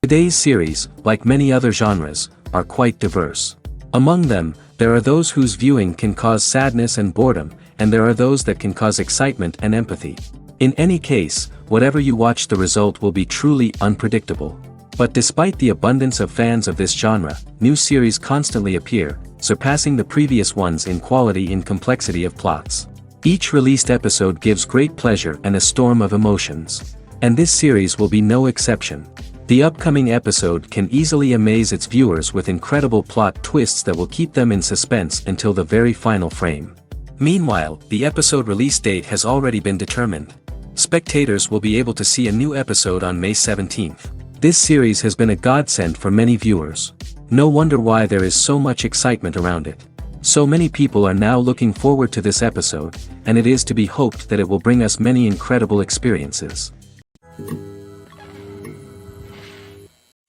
Today's series, like many other genres, are quite diverse. Among them, there are those whose viewing can cause sadness and boredom, and there are those that can cause excitement and empathy. In any case, whatever you watch, the result will be truly unpredictable. But despite the abundance of fans of this genre, new series constantly appear, surpassing the previous ones in quality and complexity of plots. Each released episode gives great pleasure and a storm of emotions. And this series will be no exception. The upcoming episode can easily amaze its viewers with incredible plot twists that will keep them in suspense until the very final frame. Meanwhile, the episode release date has already been determined. Spectators will be able to see a new episode on May 17th. This series has been a godsend for many viewers. No wonder why there is so much excitement around it. So many people are now looking forward to this episode, and it is to be hoped that it will bring us many incredible experiences.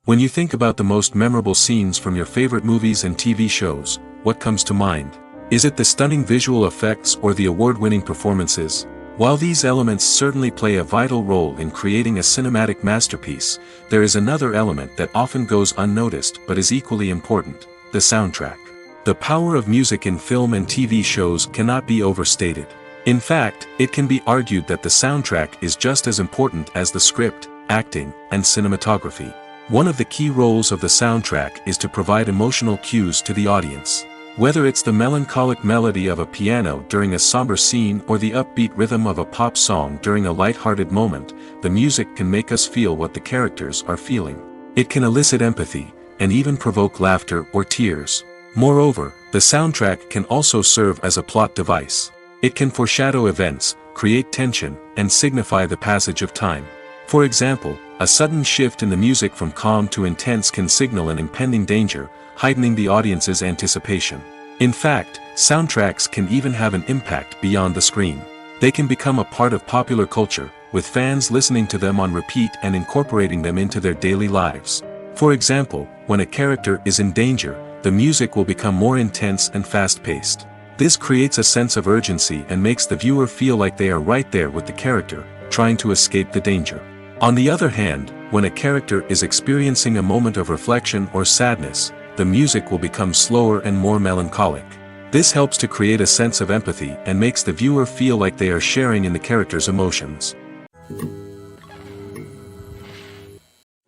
When you think about the most memorable scenes from your favorite movies and TV shows, what comes to mind? Is it the stunning visual effects or the award-winning performances? While these elements certainly play a vital role in creating a cinematic masterpiece, there is another element that often goes unnoticed but is equally important: the soundtrack. The power of music in film and TV shows cannot be overstated. In fact, it can be argued that the soundtrack is just as important as the script, acting, and cinematography. One of the key roles of the soundtrack is to provide emotional cues to the audience. Whether it's the melancholic melody of a piano during a somber scene or the upbeat rhythm of a pop song during a light-hearted moment, the music can make us feel what the characters are feeling. It can elicit empathy, and even provoke laughter or tears. Moreover, the soundtrack can also serve as a plot device. It can foreshadow events, create tension, and signify the passage of time. For example, a sudden shift in the music from calm to intense can signal an impending danger, heightening the audience's anticipation. In fact, soundtracks can even have an impact beyond the screen. They can become a part of popular culture, with fans listening to them on repeat and incorporating them into their daily lives. For example, when a character is in danger, the music will become more intense and fast-paced. This creates a sense of urgency and makes the viewer feel like they are right there with the character, trying to escape the danger. On the other hand, when a character is experiencing a moment of reflection or sadness, the music will become slower and more melancholic. This helps to create a sense of empathy and makes the viewer feel like they are sharing in the character's emotions.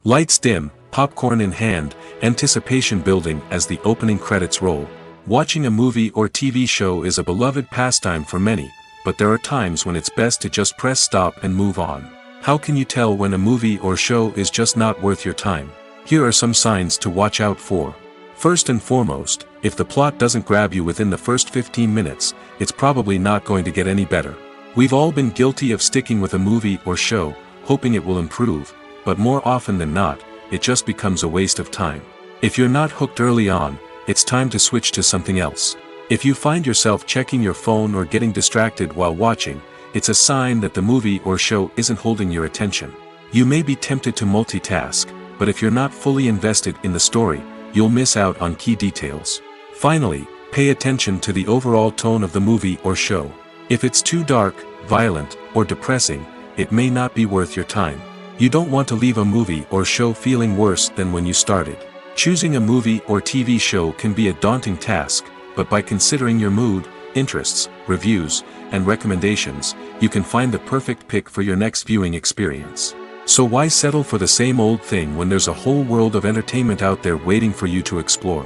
Lights dim, popcorn in hand, anticipation building as the opening credits roll. Watching a movie or TV show is a beloved pastime for many, but there are times when it's best to just press stop and move on. How can you tell when a movie or show is just not worth your time? Here are some signs to watch out for. First and foremost, if the plot doesn't grab you within the first 15 minutes, it's probably not going to get any better. We've all been guilty of sticking with a movie or show, hoping it will improve, but more often than not, it just becomes a waste of time. If you're not hooked early on, it's time to switch to something else. If you find yourself checking your phone or getting distracted while watching, it's a sign that the movie or show isn't holding your attention. You may be tempted to multitask, but if you're not fully invested in the story, you'll miss out on key details. Finally, pay attention to the overall tone of the movie or show. If it's too dark, violent, or depressing, it may not be worth your time. You don't want to leave a movie or show feeling worse than when you started. Choosing a movie or TV show can be a daunting task, but by considering your mood, interests, reviews, and recommendations, you can find the perfect pick for your next viewing experience. So why settle for the same old thing when there's a whole world of entertainment out there waiting for you to explore?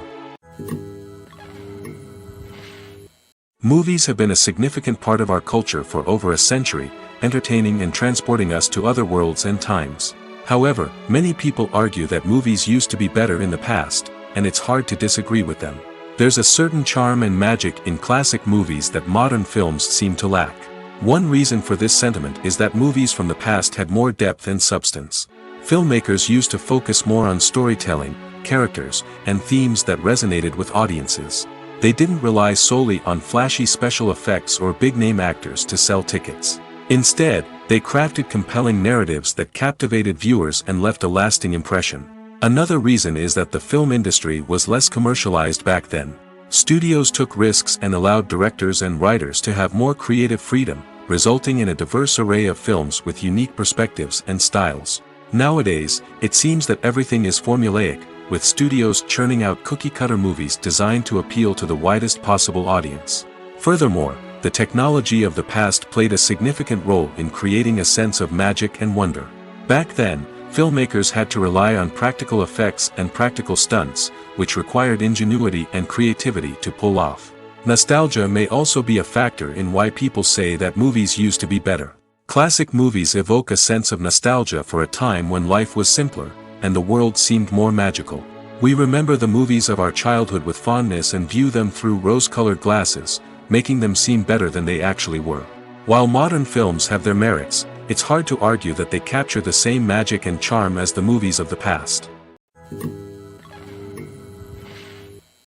Movies have been a significant part of our culture for over a century, entertaining and transporting us to other worlds and times. However, many people argue that movies used to be better in the past, and it's hard to disagree with them. There's a certain charm and magic in classic movies that modern films seem to lack. One reason for this sentiment is that movies from the past had more depth and substance. Filmmakers used to focus more on storytelling, characters, and themes that resonated with audiences. They didn't rely solely on flashy special effects or big-name actors to sell tickets. Instead, they crafted compelling narratives that captivated viewers and left a lasting impression. Another reason is that the film industry was less commercialized back then. Studios took risks and allowed directors and writers to have more creative freedom, resulting in a diverse array of films with unique perspectives and styles. Nowadays, it seems that everything is formulaic, with studios churning out cookie-cutter movies designed to appeal to the widest possible audience. Furthermore, the technology of the past played a significant role in creating a sense of magic and wonder. Back then, filmmakers had to rely on practical effects and practical stunts, which required ingenuity and creativity to pull off. Nostalgia may also be a factor in why people say that movies used to be better. Classic movies evoke a sense of nostalgia for a time when life was simpler, and the world seemed more magical. We remember the movies of our childhood with fondness and view them through rose-colored glasses, making them seem better than they actually were. While modern films have their merits, it's hard to argue that they capture the same magic and charm as the movies of the past.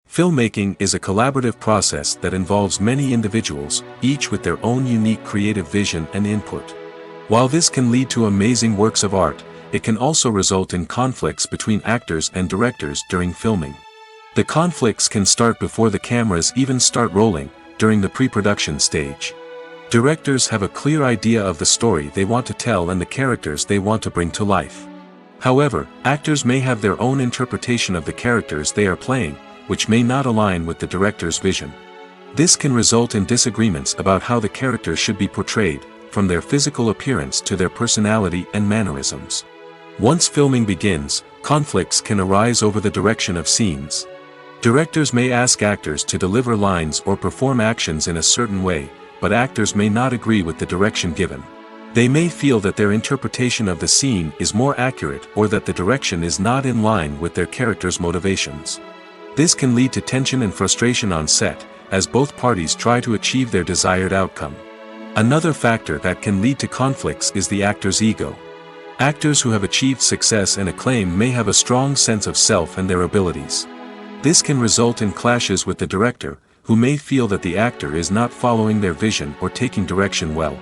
Filmmaking is a collaborative process that involves many individuals, each with their own unique creative vision and input. While this can lead to amazing works of art, it can also result in conflicts between actors and directors during filming. The conflicts can start before the cameras even start rolling, during the pre-production stage. Directors have a clear idea of the story they want to tell and the characters they want to bring to life. However, actors may have their own interpretation of the characters they are playing, which may not align with the director's vision. This can result in disagreements about how the characters should be portrayed, from their physical appearance to their personality and mannerisms. Once filming begins, conflicts can arise over the direction of scenes. Directors may ask actors to deliver lines or perform actions in a certain way, but actors may not agree with the direction given. They may feel that their interpretation of the scene is more accurate or that the direction is not in line with their character's motivations. This can lead to tension and frustration on set, as both parties try to achieve their desired outcome. Another factor that can lead to conflicts is the actor's ego. Actors who have achieved success and acclaim may have a strong sense of self and their abilities. This can result in clashes with the director, who may feel that the actor is not following their vision or taking direction well.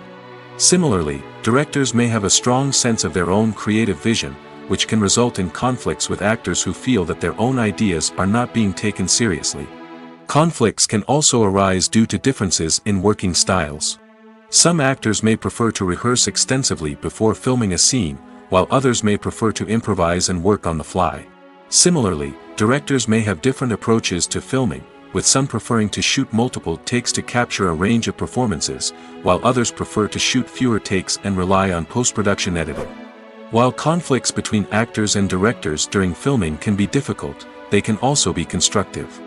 Similarly, directors may have a strong sense of their own creative vision, which can result in conflicts with actors who feel that their own ideas are not being taken seriously. Conflicts can also arise due to differences in working styles. Some actors may prefer to rehearse extensively before filming a scene, while others may prefer to improvise and work on the fly. Similarly, directors may have different approaches to filming, with some preferring to shoot multiple takes to capture a range of performances, while others prefer to shoot fewer takes and rely on post-production editing. While conflicts between actors and directors during filming can be difficult, they can also be constructive.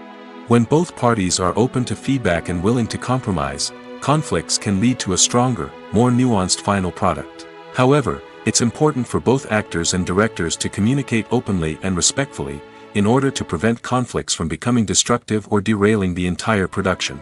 When both parties are open to feedback and willing to compromise, conflicts can lead to a stronger, more nuanced final product. However, it's important for both actors and directors to communicate openly and respectfully, in order to prevent conflicts from becoming destructive or derailing the entire production.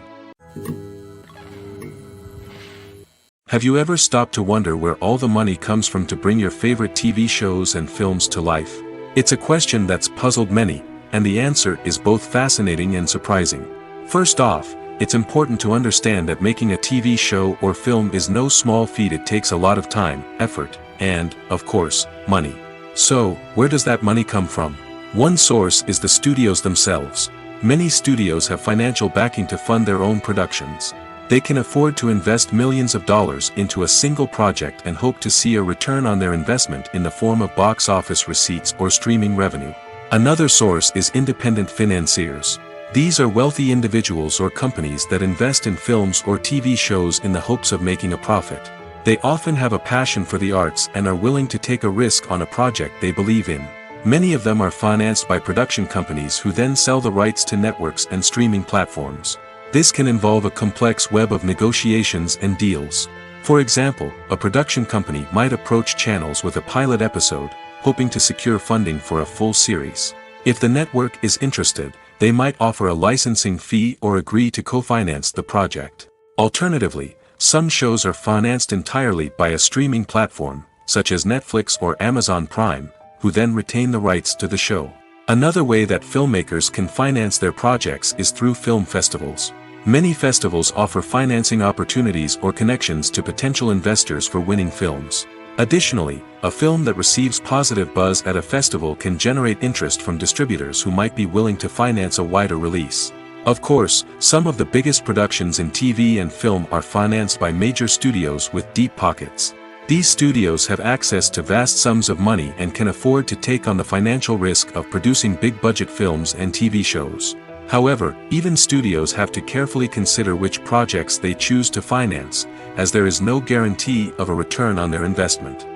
Have you ever stopped to wonder where all the money comes from to bring your favorite TV shows and films to life? It's a question that's puzzled many, and the answer is both fascinating and surprising. First off, it's important to understand that making a TV show or film is no small feat. It takes a lot of time, effort, and, of course, money. So, where does that money come from? One source is the studios themselves. Many studios have financial backing to fund their own productions. They can afford to invest millions of dollars into a single project and hope to see a return on their investment in the form of box office receipts or streaming revenue. Another source is independent financiers. These are wealthy individuals or companies that invest in films or TV shows in the hopes of making a profit. They often have a passion for the arts and are willing to take a risk on a project they believe in. Many of them are financed by production companies who then sell the rights to networks and streaming platforms. This can involve a complex web of negotiations and deals. For example, a production company might approach channels with a pilot episode, hoping to secure funding for a full series. If the network is interested, they might offer a licensing fee or agree to co-finance the project. Alternatively, some shows are financed entirely by a streaming platform, such as Netflix or Amazon Prime, who then retain the rights to the show. Another way that filmmakers can finance their projects is through film festivals. Many festivals offer financing opportunities or connections to potential investors for winning films. Additionally, a film that receives positive buzz at a festival can generate interest from distributors who might be willing to finance a wider release. Of course, some of the biggest productions in TV and film are financed by major studios with deep pockets. These studios have access to vast sums of money and can afford to take on the financial risk of producing big-budget films and TV shows. However, even studios have to carefully consider which projects they choose to finance, as there is no guarantee of a return on their investment.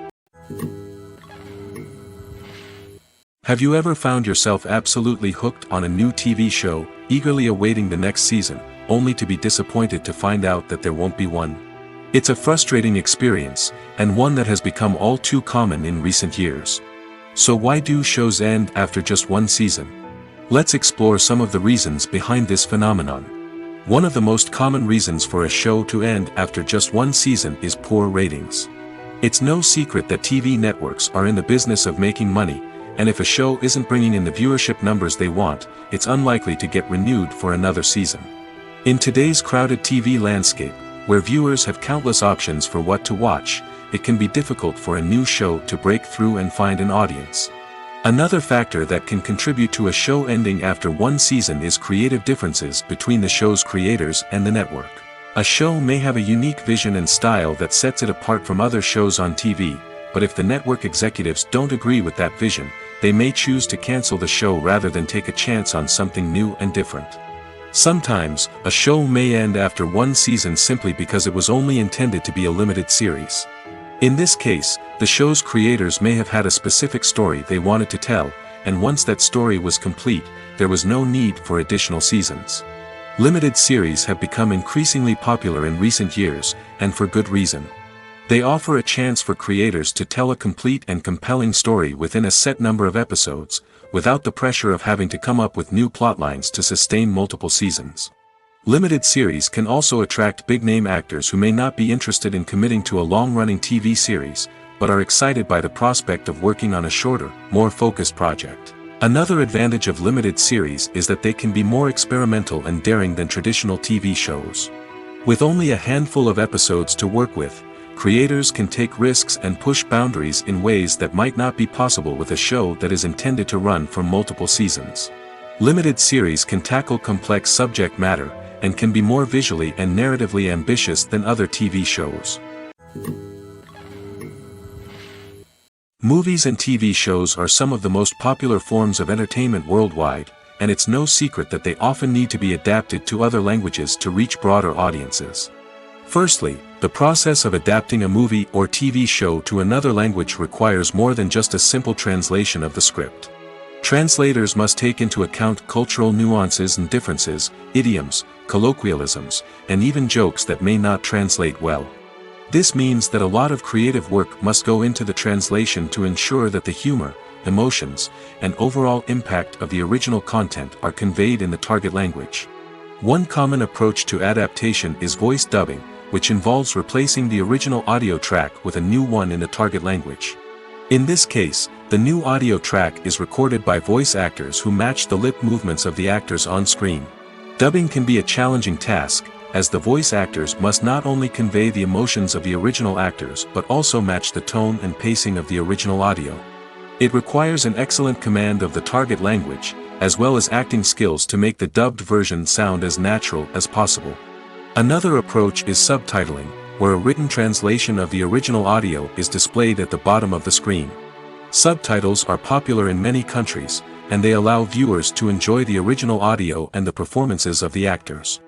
Have you ever found yourself absolutely hooked on a new TV show, eagerly awaiting the next season, only to be disappointed to find out that there won't be one? It's a frustrating experience, and one that has become all too common in recent years. So why do shows end after just one season? Let's explore some of the reasons behind this phenomenon. One of the most common reasons for a show to end after just one season is poor ratings. It's no secret that TV networks are in the business of making money, and if a show isn't bringing in the viewership numbers they want, it's unlikely to get renewed for another season. In today's crowded TV landscape, where viewers have countless options for what to watch, it can be difficult for a new show to break through and find an audience. Another factor that can contribute to a show ending after one season is creative differences between the show's creators and the network. A show may have a unique vision and style that sets it apart from other shows on TV, but if the network executives don't agree with that vision, they may choose to cancel the show rather than take a chance on something new and different. Sometimes, a show may end after one season simply because it was only intended to be a limited series. In this case, the show's creators may have had a specific story they wanted to tell, and once that story was complete, there was no need for additional seasons. Limited series have become increasingly popular in recent years, and for good reason. They offer a chance for creators to tell a complete and compelling story within a set number of episodes, without the pressure of having to come up with new plotlines to sustain multiple seasons. Limited series can also attract big-name actors who may not be interested in committing to a long-running TV series, but are excited by the prospect of working on a shorter, more focused project. Another advantage of limited series is that they can be more experimental and daring than traditional TV shows. With only a handful of episodes to work with, creators can take risks and push boundaries in ways that might not be possible with a show that is intended to run for multiple seasons. Limited series can tackle complex subject matter, and can be more visually and narratively ambitious than other TV shows. Movies and TV shows are some of the most popular forms of entertainment worldwide, and it's no secret that they often need to be adapted to other languages to reach broader audiences. Firstly, the process of adapting a movie or TV show to another language requires more than just a simple translation of the script. Translators must take into account cultural nuances and differences, idioms, colloquialisms, and even jokes that may not translate well. This means that a lot of creative work must go into the translation to ensure that the humor, emotions, and overall impact of the original content are conveyed in the target language. One common approach to adaptation is voice dubbing, which involves replacing the original audio track with a new one in the target language. In this case, the new audio track is recorded by voice actors who match the lip movements of the actors on screen. Dubbing can be a challenging task, as the voice actors must not only convey the emotions of the original actors but also match the tone and pacing of the original audio. It requires an excellent command of the target language, as well as acting skills to make the dubbed version sound as natural as possible. Another approach is subtitling, where a written translation of the original audio is displayed at the bottom of the screen. Subtitles are popular in many countries, and they allow viewers to enjoy the original audio and the performances of the actors.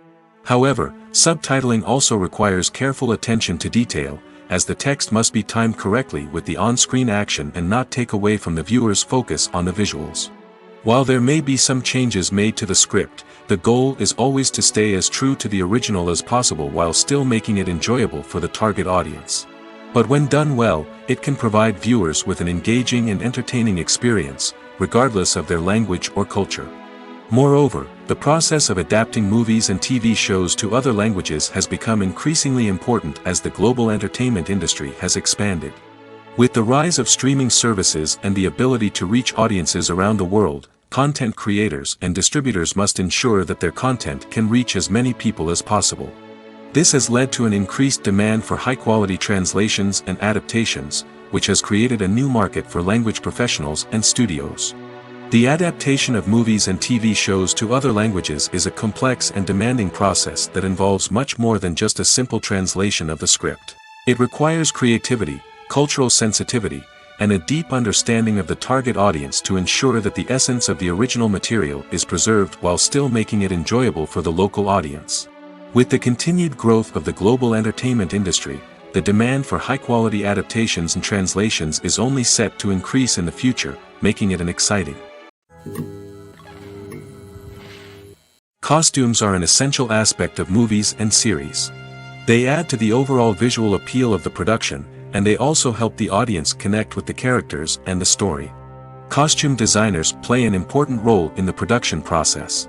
However, subtitling also requires careful attention to detail, as the text must be timed correctly with the on-screen action and not take away from the viewer's focus on the visuals. While there may be some changes made to the script, the goal is always to stay as true to the original as possible while still making it enjoyable for the target audience. But when done well, it can provide viewers with an engaging and entertaining experience, regardless of their language or culture. Moreover, the process of adapting movies and TV shows to other languages has become increasingly important as the global entertainment industry has expanded. With the rise of streaming services and the ability to reach audiences around the world, content creators and distributors must ensure that their content can reach as many people as possible. This has led to an increased demand for high-quality translations and adaptations, which has created a new market for language professionals and studios. The adaptation of movies and TV shows to other languages is a complex and demanding process that involves much more than just a simple translation of the script. It requires creativity, cultural sensitivity, and a deep understanding of the target audience to ensure that the essence of the original material is preserved while still making it enjoyable for the local audience. With the continued growth of the global entertainment industry, the demand for high-quality adaptations and translations is only set to increase in the future, making it an exciting. Costumes are an essential aspect of movies and series. They add to the overall visual appeal of the production, and they also help the audience connect with the characters and the story. Costume designers play an important role in the production process.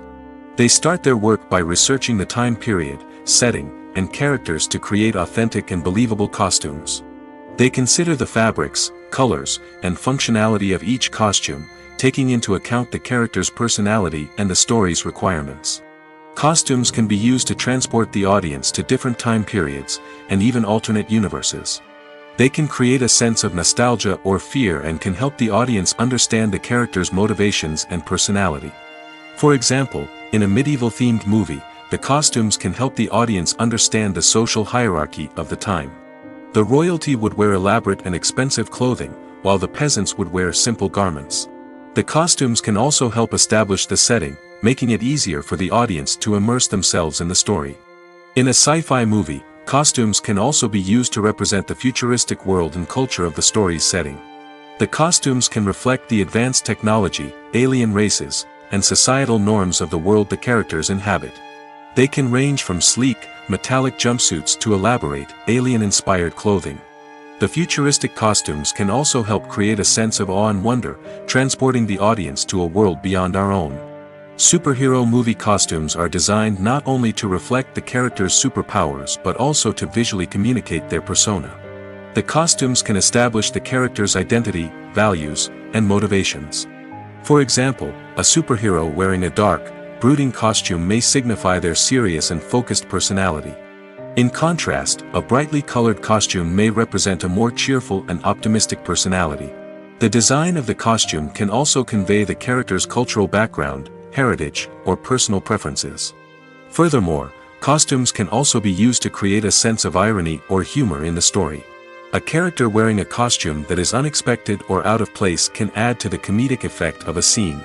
They start their work by researching the time period, setting, and characters to create authentic and believable costumes. They consider the fabrics, colors, and functionality of each costume, taking into account the character's personality and the story's requirements. Costumes can be used to transport the audience to different time periods, and even alternate universes. They can create a sense of nostalgia or fear and can help the audience understand the character's motivations and personality. For example, in a medieval-themed movie, the costumes can help the audience understand the social hierarchy of the time. The royalty would wear elaborate and expensive clothing, while the peasants would wear simple garments. The costumes can also help establish the setting, making it easier for the audience to immerse themselves in the story. In a sci-fi movie, costumes can also be used to represent the futuristic world and culture of the story's setting. The costumes can reflect the advanced technology, alien races, and societal norms of the world the characters inhabit. They can range from sleek, metallic jumpsuits to elaborate, alien-inspired clothing. The futuristic costumes can also help create a sense of awe and wonder, transporting the audience to a world beyond our own. Superhero movie costumes are designed not only to reflect the character's superpowers but also to visually communicate their persona. The costumes can establish the character's identity, values, and motivations. For example, a superhero wearing a dark, brooding costume may signify their serious and focused personality. In contrast, a brightly colored costume may represent a more cheerful and optimistic personality. The design of the costume can also convey the character's cultural background, heritage, or personal preferences. Furthermore, costumes can also be used to create a sense of irony or humor in the story. A character wearing a costume that is unexpected or out of place can add to the comedic effect of a scene.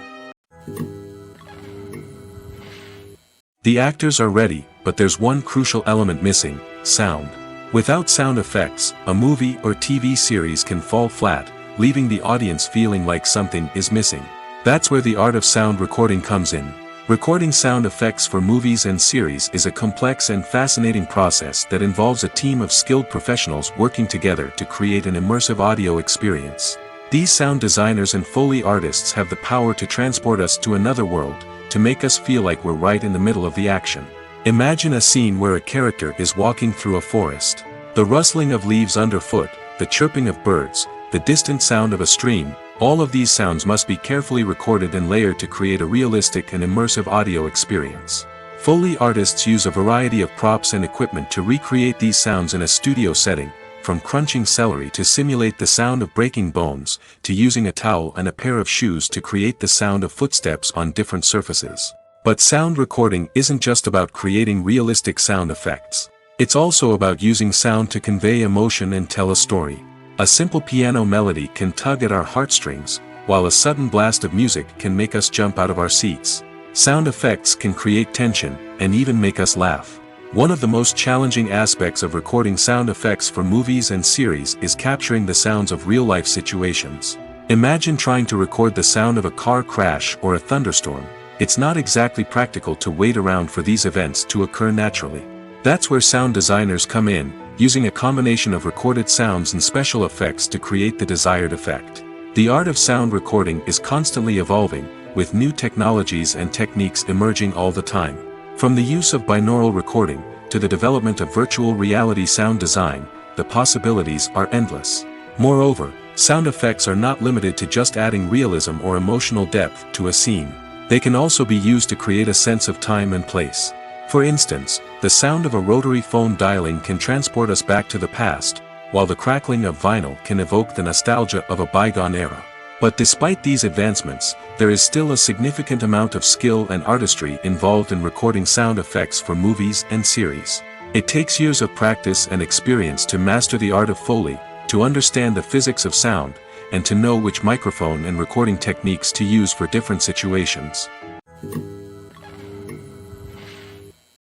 The actors are ready, but there's one crucial element missing: sound. Without sound effects, a movie or TV series can fall flat, leaving the audience feeling like something is missing. That's where the art of sound recording comes in. Recording sound effects for movies and series is a complex and fascinating process that involves a team of skilled professionals working together to create an immersive audio experience. These sound designers and Foley artists have the power to transport us to another world, to make us feel like we're right in the middle of the action. Imagine a scene where a character is walking through a forest. The rustling of leaves underfoot, the chirping of birds, the distant sound of a stream, all of these sounds must be carefully recorded and layered to create a realistic and immersive audio experience. Foley artists use a variety of props and equipment to recreate these sounds in a studio setting, from crunching celery to simulate the sound of breaking bones, to using a towel and a pair of shoes to create the sound of footsteps on different surfaces. But sound recording isn't just about creating realistic sound effects. It's also about using sound to convey emotion and tell a story. A simple piano melody can tug at our heartstrings, while a sudden blast of music can make us jump out of our seats. Sound effects can create tension, and even make us laugh. One of the most challenging aspects of recording sound effects for movies and series is capturing the sounds of real-life situations. Imagine trying to record the sound of a car crash or a thunderstorm. It's not exactly practical to wait around for these events to occur naturally. That's where sound designers come in, using a combination of recorded sounds and special effects to create the desired effect. The art of sound recording is constantly evolving, with new technologies and techniques emerging all the time. From the use of binaural recording, to the development of virtual reality sound design, the possibilities are endless. Moreover, sound effects are not limited to just adding realism or emotional depth to a scene. They can also be used to create a sense of time and place. For instance, the sound of a rotary phone dialing can transport us back to the past, while the crackling of vinyl can evoke the nostalgia of a bygone era. But despite these advancements, there is still a significant amount of skill and artistry involved in recording sound effects for movies and series. It takes years of practice and experience to master the art of Foley, to understand the physics of sound, and to know which microphone and recording techniques to use for different situations.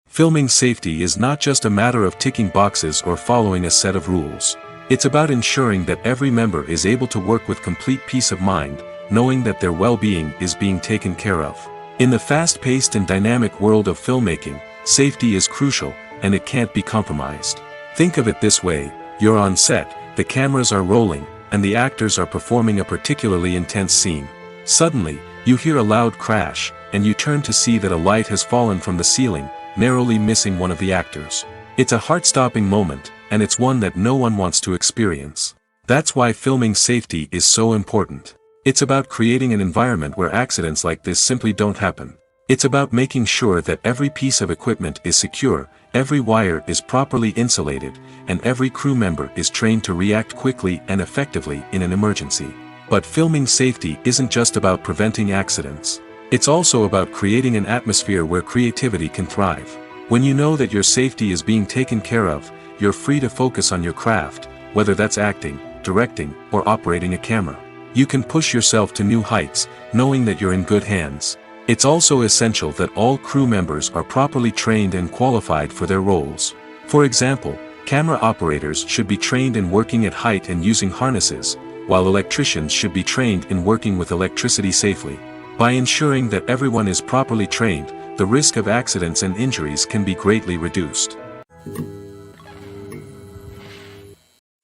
Filming safety is not just a matter of ticking boxes or following a set of rules. It's about ensuring that every member is able to work with complete peace of mind, knowing that their well-being is being taken care of. In the fast-paced and dynamic world of filmmaking, safety is crucial, and it can't be compromised. Think of it this way: you're on set, the cameras are rolling, and the actors are performing a particularly intense scene. Suddenly, you hear a loud crash, and you turn to see that a light has fallen from the ceiling, narrowly missing one of the actors. It's a heart-stopping moment, and it's one that no one wants to experience. That's why filming safety is so important. It's about creating an environment where accidents like this simply don't happen. It's about making sure that every piece of equipment is secure, every wire is properly insulated, and every crew member is trained to react quickly and effectively in an emergency. But filming safety isn't just about preventing accidents. It's also about creating an atmosphere where creativity can thrive. When you know that your safety is being taken care of, you're free to focus on your craft, whether that's acting, directing, or operating a camera. You can push yourself to new heights, knowing that you're in good hands. It's also essential that all crew members are properly trained and qualified for their roles. For example, camera operators should be trained in working at height and using harnesses, while electricians should be trained in working with electricity safely. By ensuring that everyone is properly trained, the risk of accidents and injuries can be greatly reduced.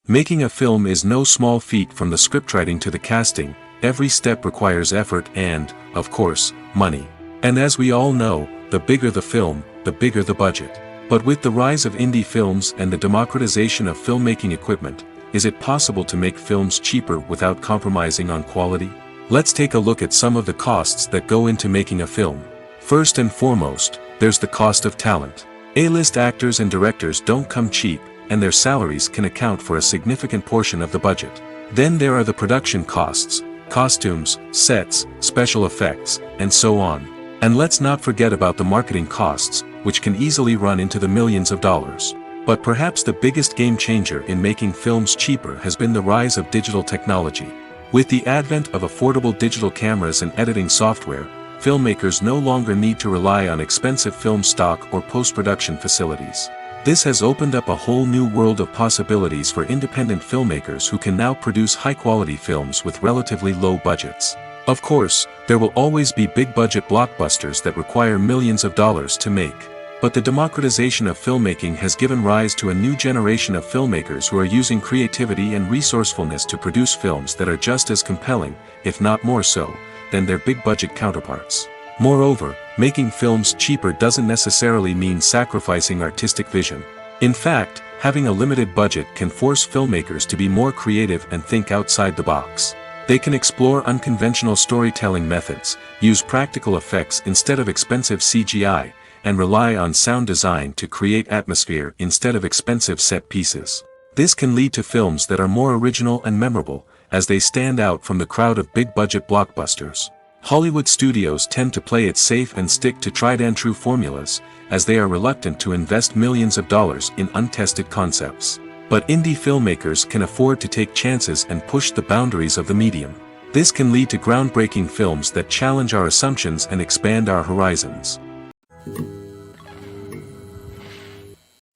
Making a film is no small feat. From the scriptwriting to the casting, every step requires effort and, of course, money. And as we all know, the bigger the film, the bigger the budget. But with the rise of indie films and the democratization of filmmaking equipment, is it possible to make films cheaper without compromising on quality? Let's take a look at some of the costs that go into making a film. First and foremost, there's the cost of talent. A-list actors and directors don't come cheap, and their salaries can account for a significant portion of the budget. Then there are the production costs, costumes, sets, special effects, and so on. And let's not forget about the marketing costs, which can easily run into the millions of dollars. But perhaps the biggest game changer in making films cheaper has been the rise of digital technology. With the advent of affordable digital cameras and editing software, filmmakers no longer need to rely on expensive film stock or post-production facilities. This has opened up a whole new world of possibilities for independent filmmakers who can now produce high-quality films with relatively low budgets. Of course, there will always be big-budget blockbusters that require millions of dollars to make. But the democratization of filmmaking has given rise to a new generation of filmmakers who are using creativity and resourcefulness to produce films that are just as compelling, if not more so, than their big-budget counterparts. Moreover, making films cheaper doesn't necessarily mean sacrificing artistic vision. In fact, having a limited budget can force filmmakers to be more creative and think outside the box. They can explore unconventional storytelling methods, use practical effects instead of expensive CGI, and rely on sound design to create atmosphere instead of expensive set pieces. This can lead to films that are more original and memorable, as they stand out from the crowd of big-budget blockbusters. Hollywood studios tend to play it safe and stick to tried-and-true formulas, as they are reluctant to invest millions of dollars in untested concepts. But indie filmmakers can afford to take chances and push the boundaries of the medium. This can lead to groundbreaking films that challenge our assumptions and expand our horizons.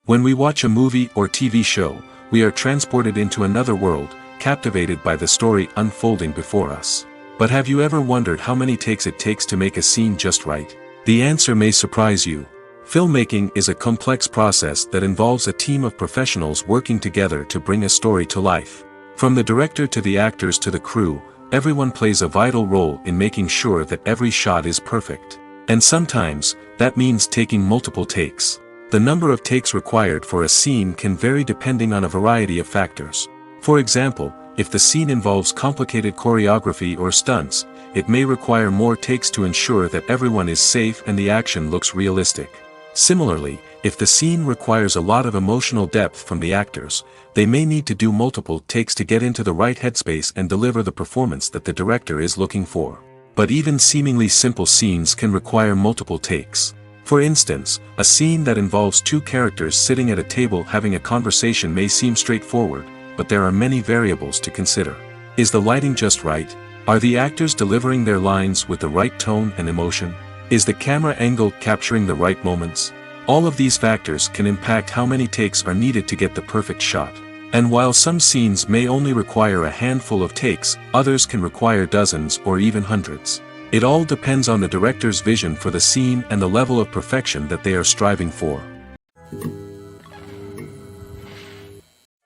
When we watch a movie or TV show, we are transported into another world, captivated by the story unfolding before us. But have you ever wondered how many takes it takes to make a scene just right? The answer may surprise you. Filmmaking is a complex process that involves a team of professionals working together to bring a story to life. From the director to the actors to the crew, everyone plays a vital role in making sure that every shot is perfect. And sometimes, that means taking multiple takes. The number of takes required for a scene can vary depending on a variety of factors. For example, if the scene involves complicated choreography or stunts, it may require more takes to ensure that everyone is safe and the action looks realistic. Similarly, if the scene requires a lot of emotional depth from the actors, they may need to do multiple takes to get into the right headspace and deliver the performance that the director is looking for. But even seemingly simple scenes can require multiple takes. For instance, a scene that involves two characters sitting at a table having a conversation may seem straightforward, but there are many variables to consider. Is the lighting just right? Are the actors delivering their lines with the right tone and emotion? Is the camera angle capturing the right moments? All of these factors can impact how many takes are needed to get the perfect shot. And while some scenes may only require a handful of takes, others can require dozens or even hundreds. It all depends on the director's vision for the scene and the level of perfection that they are striving for.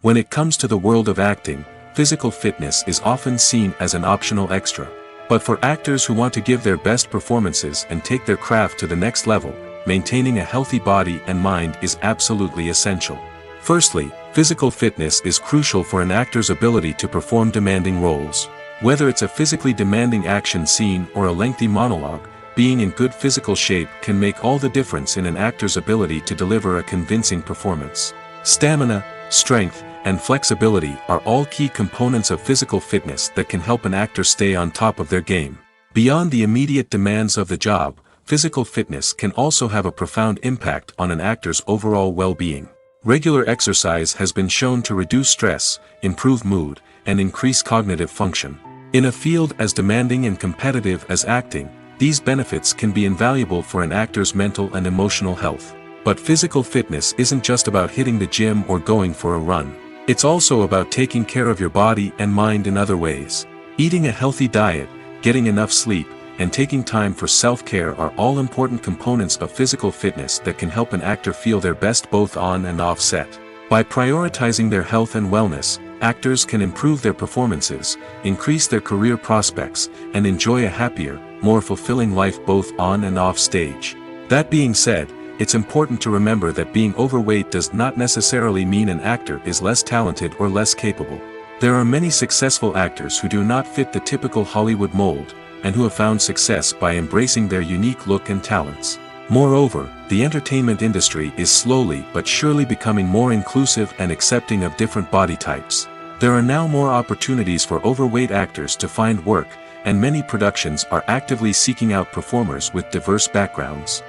When it comes to the world of acting, physical fitness is often seen as an optional extra. But for actors who want to give their best performances and take their craft to the next level, maintaining a healthy body and mind is absolutely essential. Firstly, physical fitness is crucial for an actor's ability to perform demanding roles. Whether it's a physically demanding action scene or a lengthy monologue, being in good physical shape can make all the difference in an actor's ability to deliver a convincing performance. Stamina, strength, and flexibility are all key components of physical fitness that can help an actor stay on top of their game. Beyond the immediate demands of the job, physical fitness can also have a profound impact on an actor's overall well-being. Regular exercise has been shown to reduce stress, improve mood, and increase cognitive function. In a field as demanding and competitive as acting, these benefits can be invaluable for an actor's mental and emotional health. But physical fitness isn't just about hitting the gym or going for a run. It's also about taking care of your body and mind in other ways. Eating a healthy diet, getting enough sleep, and taking time for self-care are all important components of physical fitness that can help an actor feel their best both on and off set. By prioritizing their health and wellness, actors can improve their performances, increase their career prospects, and enjoy a happier, more fulfilling life both on and off stage. That being said, it's important to remember that being overweight does not necessarily mean an actor is less talented or less capable. There are many successful actors who do not fit the typical Hollywood mold, and who have found success by embracing their unique look and talents. Moreover, the entertainment industry is slowly but surely becoming more inclusive and accepting of different body types. There are now more opportunities for overweight actors to find work, and many productions are actively seeking out performers with diverse backgrounds.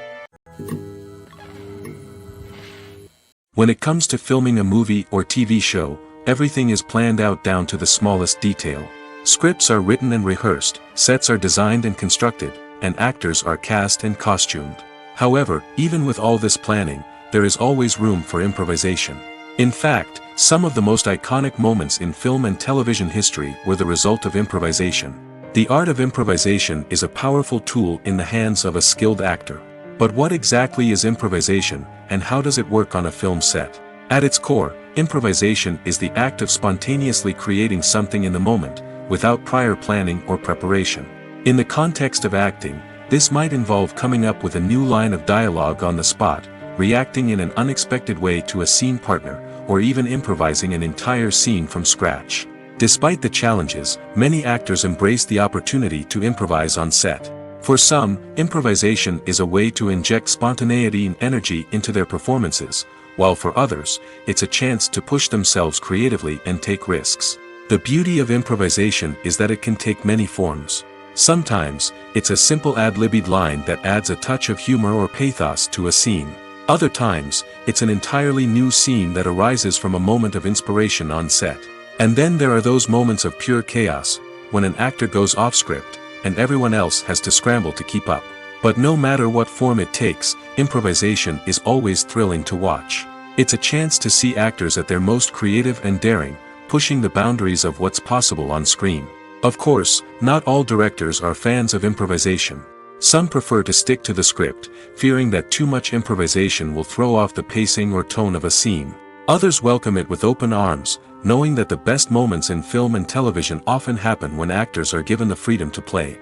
When it comes to filming a movie or TV show, everything is planned out down to the smallest detail. Scripts are written and rehearsed, sets are designed and constructed, and actors are cast and costumed. However, even with all this planning, there is always room for improvisation. In fact, some of the most iconic moments in film and television history were the result of improvisation. The art of improvisation is a powerful tool in the hands of a skilled actor. But what exactly is improvisation, and how does it work on a film set? At its core, improvisation is the act of spontaneously creating something in the moment, without prior planning or preparation. In the context of acting, this might involve coming up with a new line of dialogue on the spot, reacting in an unexpected way to a scene partner, or even improvising an entire scene from scratch. Despite the challenges, many actors embrace the opportunity to improvise on set. For some, improvisation is a way to inject spontaneity and energy into their performances, while for others, it's a chance to push themselves creatively and take risks. The beauty of improvisation is that it can take many forms. Sometimes, it's a simple ad-libbed line that adds a touch of humor or pathos to a scene. Other times, it's an entirely new scene that arises from a moment of inspiration on set. And then there are those moments of pure chaos, when an actor goes off script, and everyone else has to scramble to keep up. But no matter what form it takes, improvisation is always thrilling to watch. It's a chance to see actors at their most creative and daring, pushing the boundaries of what's possible on screen. Of course, not all directors are fans of improvisation. Some prefer to stick to the script, fearing that too much improvisation will throw off the pacing or tone of a scene. Others welcome it with open arms, knowing that the best moments in film and television often happen when actors are given the freedom to play.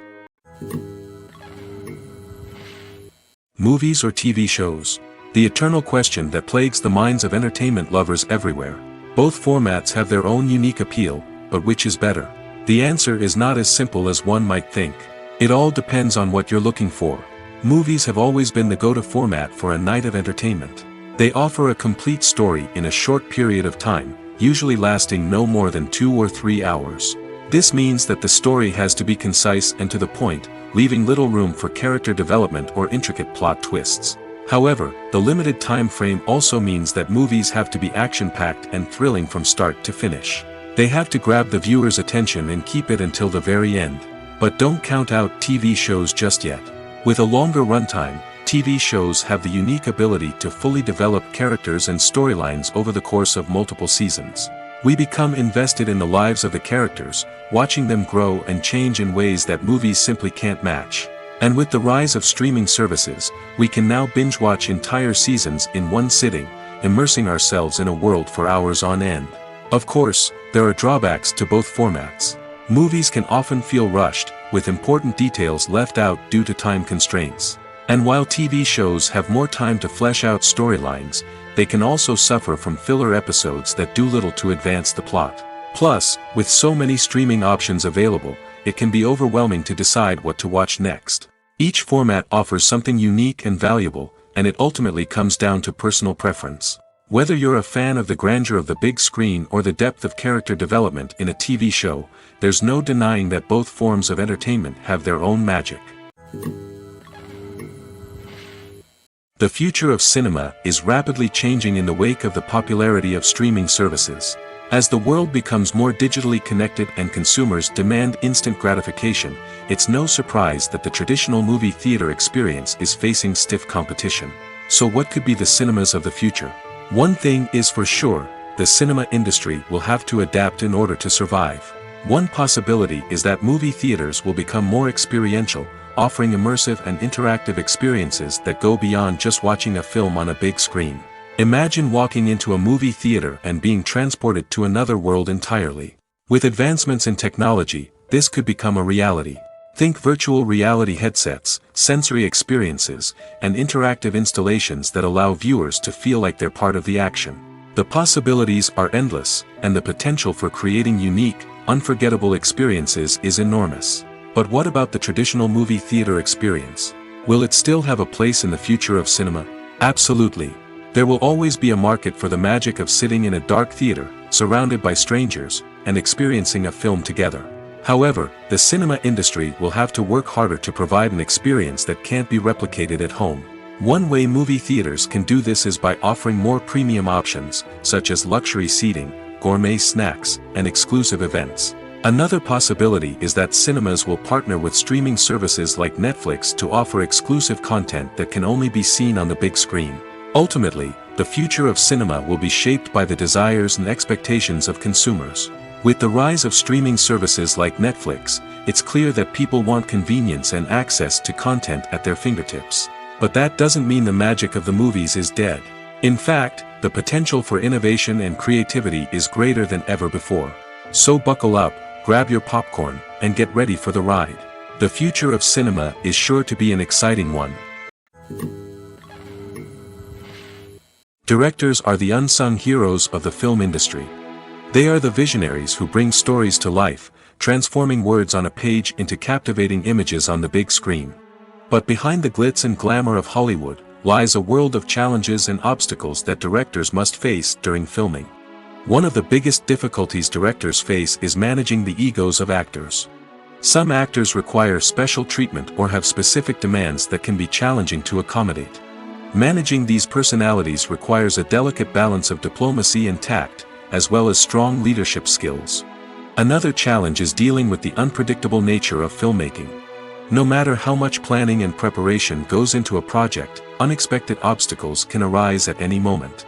Movies or TV shows? The eternal question that plagues the minds of entertainment lovers everywhere. Both formats have their own unique appeal, but which is better? The answer is not as simple as one might think. It all depends on what you're looking for. Movies have always been the go-to format for a night of entertainment. They offer a complete story in a short period of time, usually lasting no more than 2 or 3 hours. This means that the story has to be concise and to the point, leaving little room for character development or intricate plot twists. However, the limited time frame also means that movies have to be action-packed and thrilling from start to finish. They have to grab the viewer's attention and keep it until the very end. But don't count out TV shows just yet. With a longer runtime, TV shows have the unique ability to fully develop characters and storylines over the course of multiple seasons. We become invested in the lives of the characters, watching them grow and change in ways that movies simply can't match. And with the rise of streaming services, we can now binge-watch entire seasons in one sitting, immersing ourselves in a world for hours on end. Of course, there are drawbacks to both formats. Movies can often feel rushed, with important details left out due to time constraints. And while TV shows have more time to flesh out storylines, they can also suffer from filler episodes that do little to advance the plot. Plus, with so many streaming options available, it can be overwhelming to decide what to watch next. Each format offers something unique and valuable, and it ultimately comes down to personal preference. Whether you're a fan of the grandeur of the big screen or the depth of character development in a TV show, there's no denying that both forms of entertainment have their own magic. The future of cinema is rapidly changing in the wake of the popularity of streaming services. As the world becomes more digitally connected and consumers demand instant gratification, it's no surprise that the traditional movie theater experience is facing stiff competition. So what could be the cinemas of the future? One thing is for sure, the cinema industry will have to adapt in order to survive. One possibility is that movie theaters will become more experiential, offering immersive and interactive experiences that go beyond just watching a film on a big screen. Imagine walking into a movie theater and being transported to another world entirely. With advancements in technology, this could become a reality. Think virtual reality headsets, sensory experiences, and interactive installations that allow viewers to feel like they're part of the action. The possibilities are endless, and the potential for creating unique, unforgettable experiences is enormous. But what about the traditional movie theater experience? Will it still have a place in the future of cinema? Absolutely. There will always be a market for the magic of sitting in a dark theater, surrounded by strangers, and experiencing a film together. However, the cinema industry will have to work harder to provide an experience that can't be replicated at home. One way movie theaters can do this is by offering more premium options, such as luxury seating, gourmet snacks, and exclusive events. Another possibility is that cinemas will partner with streaming services like Netflix to offer exclusive content that can only be seen on the big screen. Ultimately, the future of cinema will be shaped by the desires and expectations of consumers. With the rise of streaming services like Netflix, it's clear that people want convenience and access to content at their fingertips. But that doesn't mean the magic of the movies is dead. In fact, the potential for innovation and creativity is greater than ever before. So buckle up, grab your popcorn, and get ready for the ride. The future of cinema is sure to be an exciting one. Directors are the unsung heroes of the film industry. They are the visionaries who bring stories to life, transforming words on a page into captivating images on the big screen. But behind the glitz and glamour of Hollywood, lies a world of challenges and obstacles that directors must face during filming. One of the biggest difficulties directors face is managing the egos of actors. Some actors require special treatment or have specific demands that can be challenging to accommodate. Managing these personalities requires a delicate balance of diplomacy and tact, as well as strong leadership skills. Another challenge is dealing with the unpredictable nature of filmmaking. No matter how much planning and preparation goes into a project, unexpected obstacles can arise at any moment.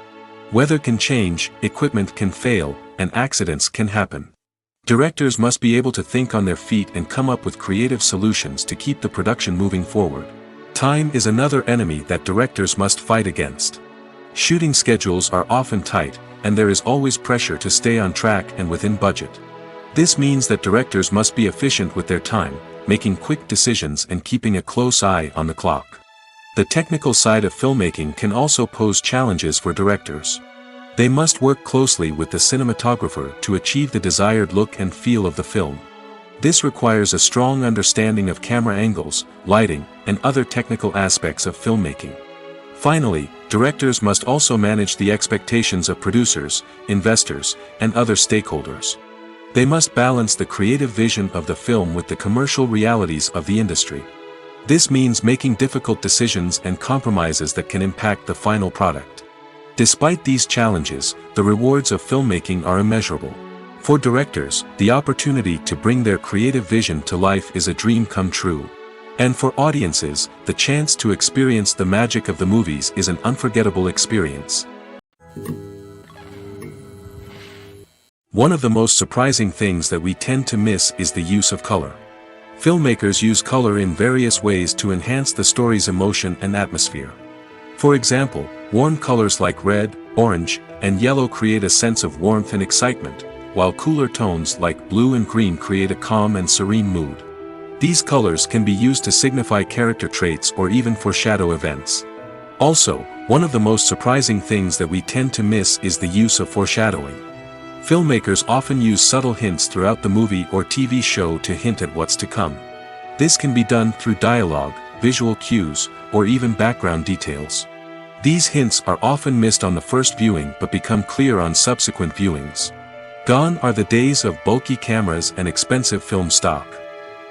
Weather can change, equipment can fail, and accidents can happen. Directors must be able to think on their feet and come up with creative solutions to keep the production moving forward. Time is another enemy that directors must fight against. Shooting schedules are often tight, and there is always pressure to stay on track and within budget. This means that directors must be efficient with their time, making quick decisions and keeping a close eye on the clock. The technical side of filmmaking can also pose challenges for directors. They must work closely with the cinematographer to achieve the desired look and feel of the film. This requires a strong understanding of camera angles, lighting, and other technical aspects of filmmaking. Finally, directors must also manage the expectations of producers, investors, and other stakeholders. They must balance the creative vision of the film with the commercial realities of the industry. This means making difficult decisions and compromises that can impact the final product. Despite these challenges, the rewards of filmmaking are immeasurable. For directors, the opportunity to bring their creative vision to life is a dream come true. And for audiences, the chance to experience the magic of the movies is an unforgettable experience. One of the most surprising things that we tend to miss is the use of color. Filmmakers use color in various ways to enhance the story's emotion and atmosphere. For example, warm colors like red, orange, and yellow create a sense of warmth and excitement, while cooler tones like blue and green create a calm and serene mood. These colors can be used to signify character traits or even foreshadow events. Also, one of the most surprising things that we tend to miss is the use of foreshadowing. Filmmakers often use subtle hints throughout the movie or TV show to hint at what's to come. This can be done through dialogue, visual cues, or even background details. These hints are often missed on the first viewing but become clear on subsequent viewings. Gone are the days of bulky cameras and expensive film stock.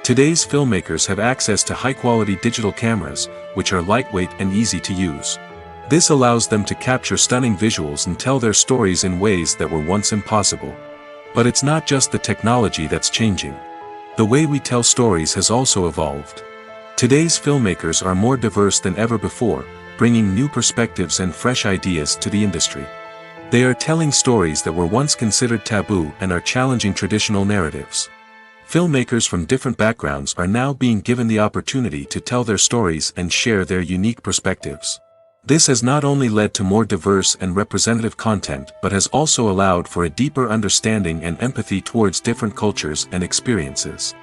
Today's filmmakers have access to high-quality digital cameras, which are lightweight and easy to use. This allows them to capture stunning visuals and tell their stories in ways that were once impossible. But it's not just the technology that's changing. The way we tell stories has also evolved. Today's filmmakers are more diverse than ever before, bringing new perspectives and fresh ideas to the industry. They are telling stories that were once considered taboo and are challenging traditional narratives. Filmmakers from different backgrounds are now being given the opportunity to tell their stories and share their unique perspectives. This has not only led to more diverse and representative content but has also allowed for a deeper understanding and empathy towards different cultures and experiences.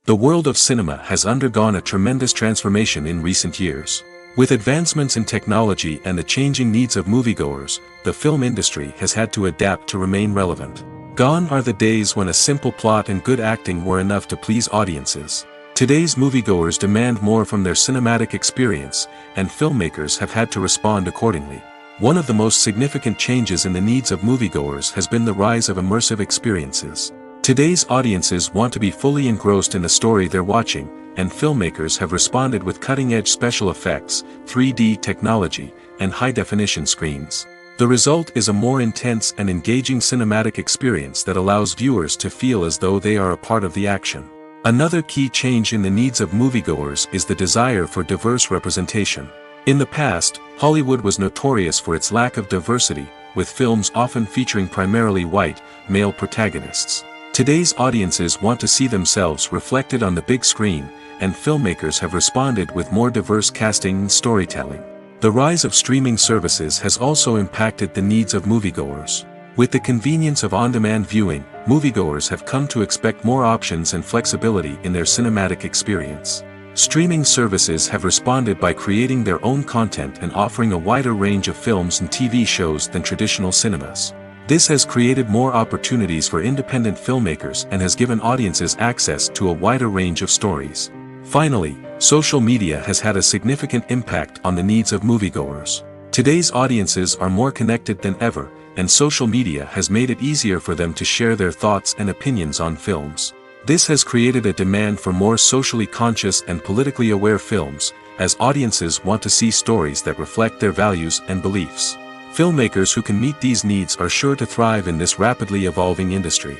The world of cinema has undergone a tremendous transformation in recent years. With advancements in technology and the changing needs of moviegoers, the film industry has had to adapt to remain relevant. Gone are the days when a simple plot and good acting were enough to please audiences. Today's moviegoers demand more from their cinematic experience, and filmmakers have had to respond accordingly. One of the most significant changes in the needs of moviegoers has been the rise of immersive experiences. Today's audiences want to be fully engrossed in the story they're watching, and filmmakers have responded with cutting-edge special effects, 3D technology, and high-definition screens. The result is a more intense and engaging cinematic experience that allows viewers to feel as though they are a part of the action. Another key change in the needs of moviegoers is the desire for diverse representation. In the past, Hollywood was notorious for its lack of diversity, with films often featuring primarily white, male protagonists. Today's audiences want to see themselves reflected on the big screen, and filmmakers have responded with more diverse casting and storytelling. The rise of streaming services has also impacted the needs of moviegoers. With the convenience of on-demand viewing, moviegoers have come to expect more options and flexibility in their cinematic experience. Streaming services have responded by creating their own content and offering a wider range of films and TV shows than traditional cinemas. This has created more opportunities for independent filmmakers and has given audiences access to a wider range of stories. Finally, social media has had a significant impact on the needs of moviegoers. Today's audiences are more connected than ever, and social media has made it easier for them to share their thoughts and opinions on films. This has created a demand for more socially conscious and politically aware films, as audiences want to see stories that reflect their values and beliefs. Filmmakers who can meet these needs are sure to thrive in this rapidly evolving industry.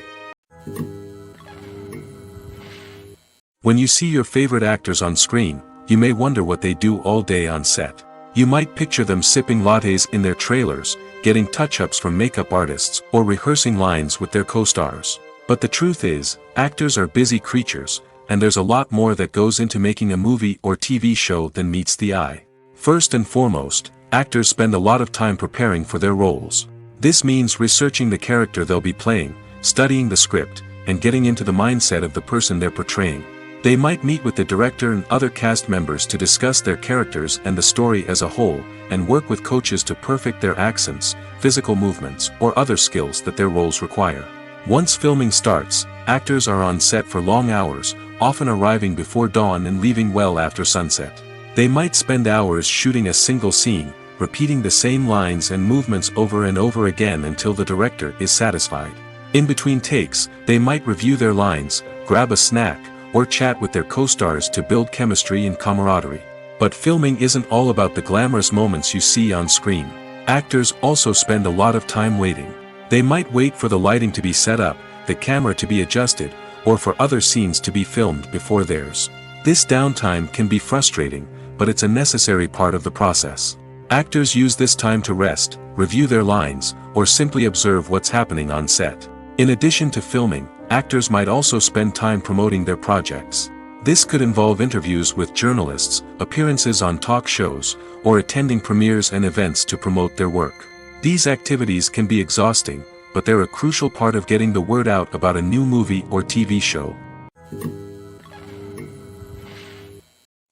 When you see your favorite actors on screen, you may wonder what they do all day on set. You might picture them sipping lattes in their trailers, getting touch-ups from makeup artists, or rehearsing lines with their co-stars. But the truth is, actors are busy creatures, and there's a lot more that goes into making a movie or TV show than meets the eye. First and foremost, actors spend a lot of time preparing for their roles. This means researching the character they'll be playing, studying the script, and getting into the mindset of the person they're portraying. They might meet with the director and other cast members to discuss their characters and the story as a whole, and work with coaches to perfect their accents, physical movements, or other skills that their roles require. Once filming starts, actors are on set for long hours, often arriving before dawn and leaving well after sunset. They might spend hours shooting a single scene, repeating the same lines and movements over and over again until the director is satisfied. In between takes, they might review their lines, grab a snack, or chat with their co-stars to build chemistry and camaraderie. But filming isn't all about the glamorous moments you see on screen. Actors also spend a lot of time waiting. They might wait for the lighting to be set up, the camera to be adjusted, or for other scenes to be filmed before theirs. This downtime can be frustrating, but it's a necessary part of the process. Actors use this time to rest, review their lines, or simply observe what's happening on set. In addition to filming, actors might also spend time promoting their projects. This could involve interviews with journalists, appearances on talk shows, or attending premieres and events to promote their work. These activities can be exhausting, but they're a crucial part of getting the word out about a new movie or TV show.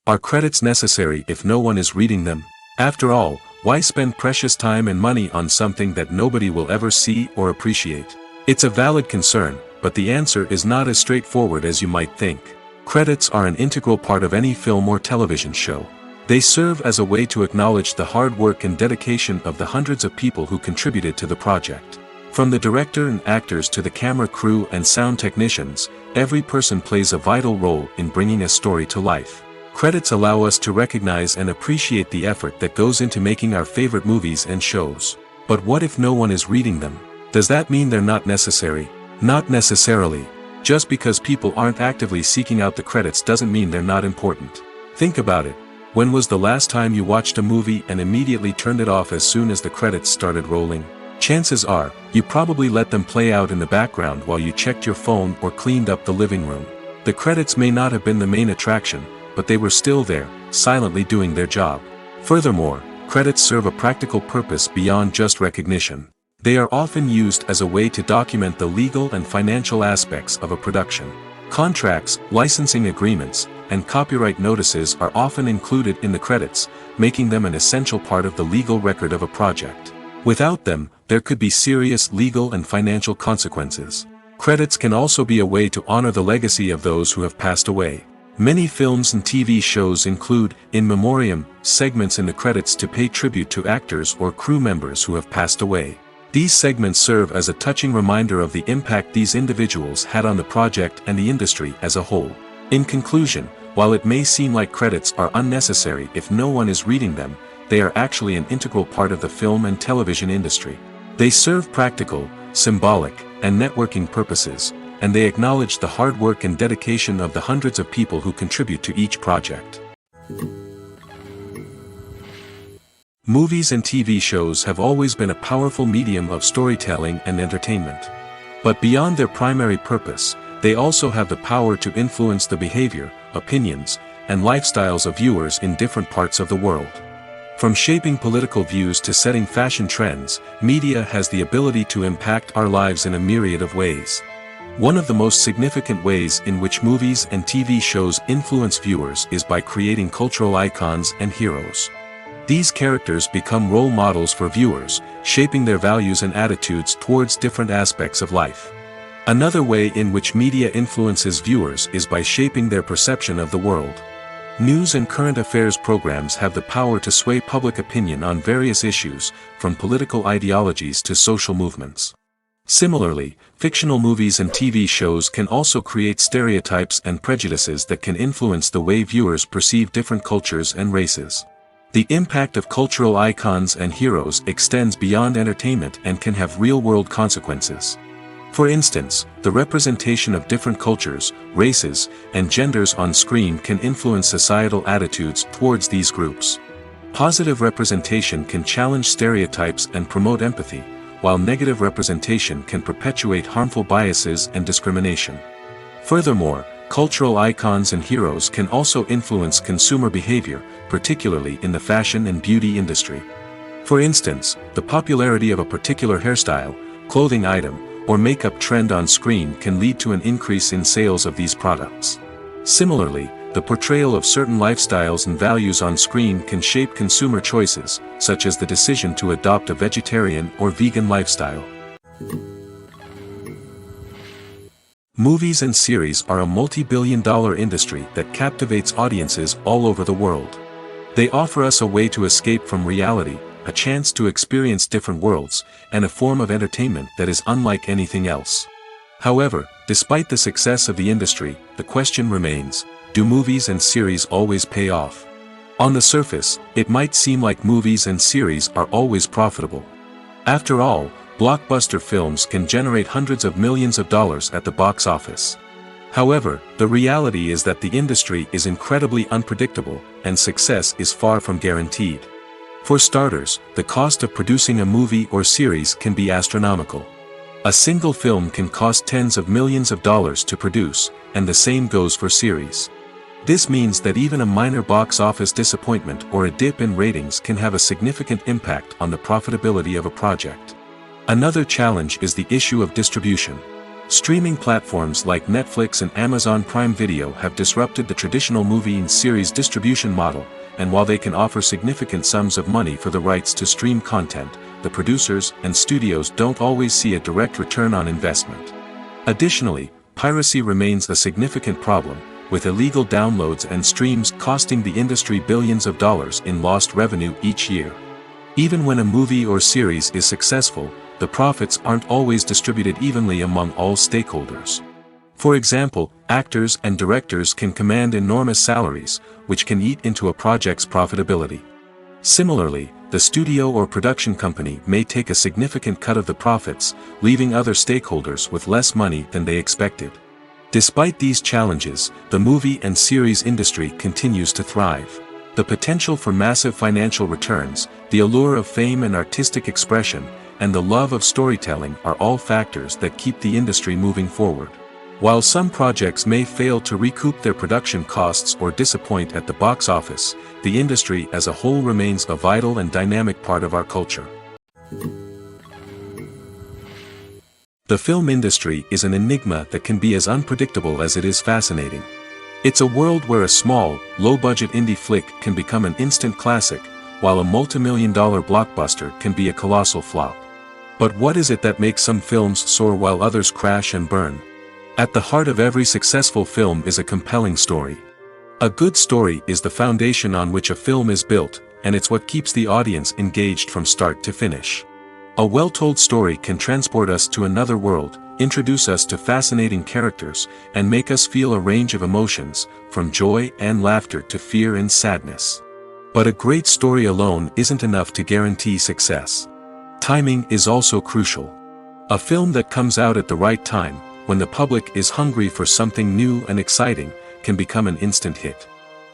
Are credits necessary if no one is reading them? After all, why spend precious time and money on something that nobody will ever see or appreciate? It's a valid concern, but the answer is not as straightforward as you might think. Credits are an integral part of any film or television show. They serve as a way to acknowledge the hard work and dedication of the hundreds of people who contributed to the project. From the director and actors to the camera crew and sound technicians, every person plays a vital role in bringing a story to life. Credits allow us to recognize and appreciate the effort that goes into making our favorite movies and shows. But what if no one is reading them? Does that mean they're not necessary? Not necessarily. Just because people aren't actively seeking out the credits doesn't mean they're not important. Think about it. When was the last time you watched a movie and immediately turned it off as soon as the credits started rolling? Chances are, you probably let them play out in the background while you checked your phone or cleaned up the living room. The credits may not have been the main attraction, but they were still there, silently doing their job. Furthermore, credits serve a practical purpose beyond just recognition. They are often used as a way to document the legal and financial aspects of a production. Contracts, licensing agreements, and copyright notices are often included in the credits, making them an essential part of the legal record of a project. Without them, there could be serious legal and financial consequences. Credits can also be a way to honor the legacy of those who have passed away. Many films and TV shows include, in memoriam, segments in the credits to pay tribute to actors or crew members who have passed away. These segments serve as a touching reminder of the impact these individuals had on the project and the industry as a whole. In conclusion, while it may seem like credits are unnecessary if no one is reading them, they are actually an integral part of the film and television industry. They serve practical, symbolic, and networking purposes, and they acknowledge the hard work and dedication of the hundreds of people who contribute to each project. Movies and TV shows have always been a powerful medium of storytelling and entertainment. But beyond their primary purpose, they also have the power to influence the behavior, opinions, and lifestyles of viewers in different parts of the world. From shaping political views to setting fashion trends, media has the ability to impact our lives in a myriad of ways. One of the most significant ways in which movies and TV shows influence viewers is by creating cultural icons and heroes. These characters become role models for viewers, shaping their values and attitudes towards different aspects of life. Another way in which media influences viewers is by shaping their perception of the world. News and current affairs programs have the power to sway public opinion on various issues, from political ideologies to social movements. Similarly, fictional movies and TV shows can also create stereotypes and prejudices that can influence the way viewers perceive different cultures and races. The impact of cultural icons and heroes extends beyond entertainment and can have real-world consequences. For instance, the representation of different cultures, races, and genders on screen can influence societal attitudes towards these groups. Positive representation can challenge stereotypes and promote empathy, while negative representation can perpetuate harmful biases and discrimination. Furthermore, cultural icons and heroes can also influence consumer behavior, particularly in the fashion and beauty industry. For instance, the popularity of a particular hairstyle, clothing item, or makeup trend on screen can lead to an increase in sales of these products. Similarly, the portrayal of certain lifestyles and values on screen can shape consumer choices, such as the decision to adopt a vegetarian or vegan lifestyle. Movies and series are a multi-billion-dollar industry that captivates audiences all over the world. They offer us a way to escape from reality, a chance to experience different worlds, and a form of entertainment that is unlike anything else. However, despite the success of the industry, the question remains, do movies and series always pay off? On the surface, it might seem like movies and series are always profitable. After all, blockbuster films can generate hundreds of millions of dollars at the box office. However, the reality is that the industry is incredibly unpredictable, and success is far from guaranteed. For starters, the cost of producing a movie or series can be astronomical. A single film can cost tens of millions of dollars to produce, and the same goes for series. This means that even a minor box office disappointment or a dip in ratings can have a significant impact on the profitability of a project. Another challenge is the issue of distribution. Streaming platforms like Netflix and Amazon Prime Video have disrupted the traditional movie and series distribution model, and while they can offer significant sums of money for the rights to stream content, the producers and studios don't always see a direct return on investment. Additionally, piracy remains a significant problem, with illegal downloads and streams costing the industry billions of dollars in lost revenue each year. Even when a movie or series is successful, the profits aren't always distributed evenly among all stakeholders. For example, actors and directors can command enormous salaries, which can eat into a project's profitability. Similarly, the studio or production company may take a significant cut of the profits, leaving other stakeholders with less money than they expected. Despite these challenges, the movie and series industry continues to thrive. The potential for massive financial returns, the allure of fame and artistic expression, and the love of storytelling are all factors that keep the industry moving forward. While some projects may fail to recoup their production costs or disappoint at the box office, the industry as a whole remains a vital and dynamic part of our culture. The film industry is an enigma that can be as unpredictable as it is fascinating. It's a world where a small, low-budget indie flick can become an instant classic, while a multi-million-dollar blockbuster can be a colossal flop. But what is it that makes some films soar while others crash and burn? At the heart of every successful film is a compelling story. A good story is the foundation on which a film is built, and it's what keeps the audience engaged from start to finish. A well-told story can transport us to another world, introduce us to fascinating characters, and make us feel a range of emotions, from joy and laughter to fear and sadness. But a great story alone isn't enough to guarantee success. Timing is also crucial. A film that comes out at the right time, when the public is hungry for something new and exciting, can become an instant hit.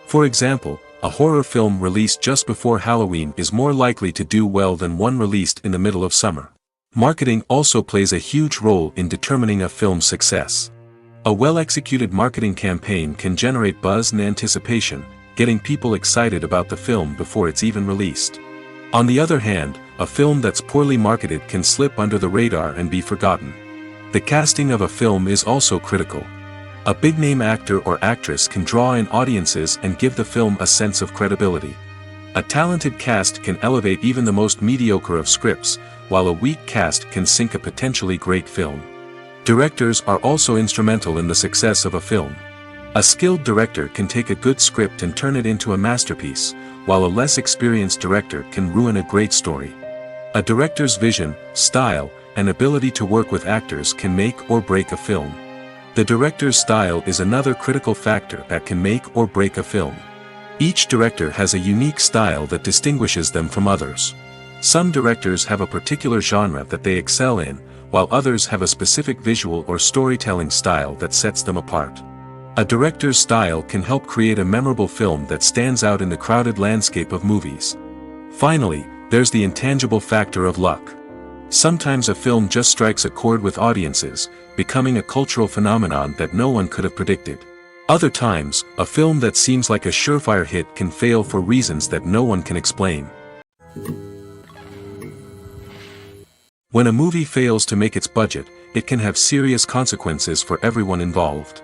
For example, a horror film released just before Halloween is more likely to do well than one released in the middle of summer. Marketing also plays a huge role in determining a film's success. A well-executed marketing campaign can generate buzz and anticipation, getting people excited about the film before it's even released. On the other hand, a film that's poorly marketed can slip under the radar and be forgotten. The casting of a film is also critical. A big-name actor or actress can draw in audiences and give the film a sense of credibility. A talented cast can elevate even the most mediocre of scripts, while a weak cast can sink a potentially great film. Directors are also instrumental in the success of a film. A skilled director can take a good script and turn it into a masterpiece, while a less experienced director can ruin a great story. A director's vision, style, and ability to work with actors can make or break a film. The director's style is another critical factor that can make or break a film. Each director has a unique style that distinguishes them from others. Some directors have a particular genre that they excel in, while others have a specific visual or storytelling style that sets them apart. A director's style can help create a memorable film that stands out in the crowded landscape of movies. Finally, there's the intangible factor of luck. Sometimes a film just strikes a chord with audiences, becoming a cultural phenomenon that no one could have predicted. Other times, a film that seems like a surefire hit can fail for reasons that no one can explain. When a movie fails to make its budget, it can have serious consequences for everyone involved.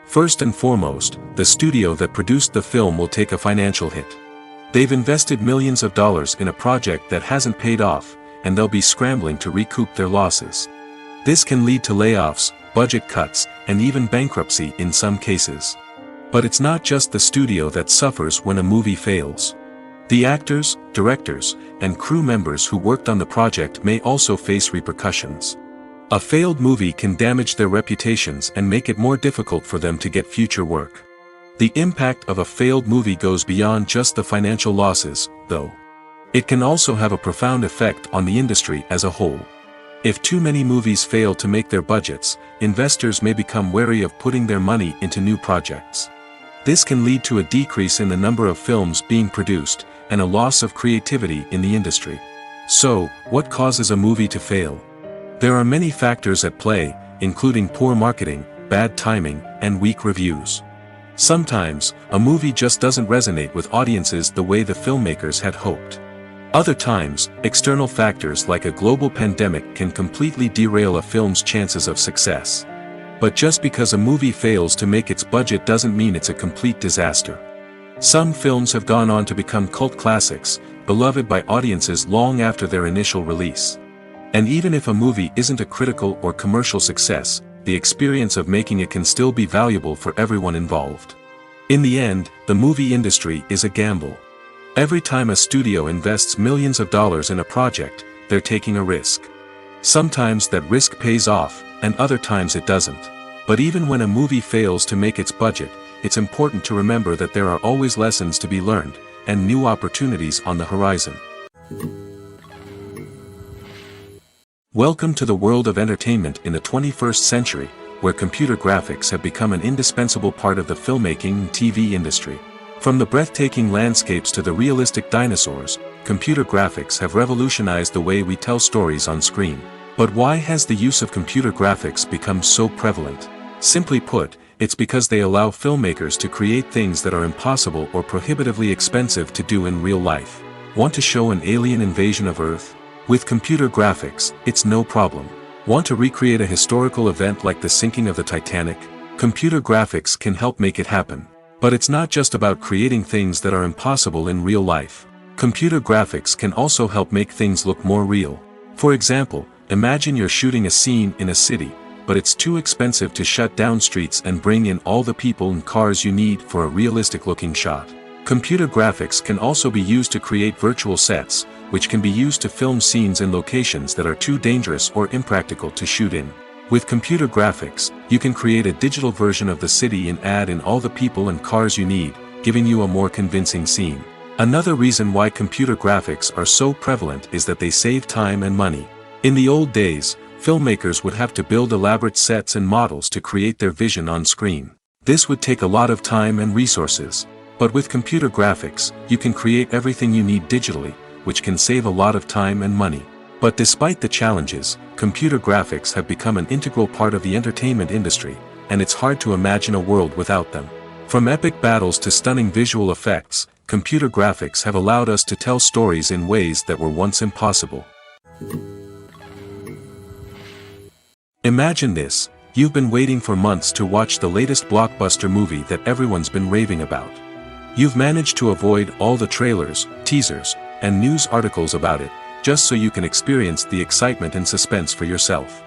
First and foremost, the studio that produced the film will take a financial hit. They've invested millions of dollars in a project that hasn't paid off, and they'll be scrambling to recoup their losses. This can lead to layoffs, budget cuts, and even bankruptcy in some cases. But it's not just the studio that suffers when a movie fails. The actors, directors, and crew members who worked on the project may also face repercussions. A failed movie can damage their reputations and make it more difficult for them to get future work. The impact of a failed movie goes beyond just the financial losses, though. It can also have a profound effect on the industry as a whole. If too many movies fail to make their budgets, investors may become wary of putting their money into new projects. This can lead to a decrease in the number of films being produced, and a loss of creativity in the industry. So, what causes a movie to fail? There are many factors at play, including poor marketing, bad timing, and weak reviews. Sometimes, a movie just doesn't resonate with audiences the way the filmmakers had hoped. Other times, external factors like a global pandemic can completely derail a film's chances of success. But just because a movie fails to make its budget doesn't mean it's a complete disaster. Some films have gone on to become cult classics, beloved by audiences long after their initial release. And even if a movie isn't a critical or commercial success, the experience of making it can still be valuable for everyone involved. In the end, the movie industry is a gamble. Every time a studio invests millions of dollars in a project, they're taking a risk. Sometimes that risk pays off, and other times it doesn't. But even when a movie fails to make its budget, it's important to remember that there are always lessons to be learned, and new opportunities on the horizon. Welcome to the world of entertainment in the 21st century, where computer graphics have become an indispensable part of the filmmaking and TV industry. From the breathtaking landscapes to the realistic dinosaurs, computer graphics have revolutionized the way we tell stories on screen. But why has the use of computer graphics become so prevalent? Simply put, it's because they allow filmmakers to create things that are impossible or prohibitively expensive to do in real life. Want to show an alien invasion of Earth? With computer graphics, it's no problem. Want to recreate a historical event like the sinking of the Titanic? Computer graphics can help make it happen. But it's not just about creating things that are impossible in real life. Computer graphics can also help make things look more real. For example, imagine you're shooting a scene in a city, but it's too expensive to shut down streets and bring in all the people and cars you need for a realistic-looking shot. Computer graphics can also be used to create virtual sets, which can be used to film scenes in locations that are too dangerous or impractical to shoot in. With computer graphics, you can create a digital version of the city and add in all the people and cars you need, giving you a more convincing scene. Another reason why computer graphics are so prevalent is that they save time and money. In the old days, filmmakers would have to build elaborate sets and models to create their vision on screen. This would take a lot of time and resources. But with computer graphics, you can create everything you need digitally, which can save a lot of time and money. But despite the challenges, computer graphics have become an integral part of the entertainment industry, and it's hard to imagine a world without them. From epic battles to stunning visual effects, computer graphics have allowed us to tell stories in ways that were once impossible. Imagine this: you've been waiting for months to watch the latest blockbuster movie that everyone's been raving about. You've managed to avoid all the trailers, teasers, and news articles about it, just so you can experience the excitement and suspense for yourself.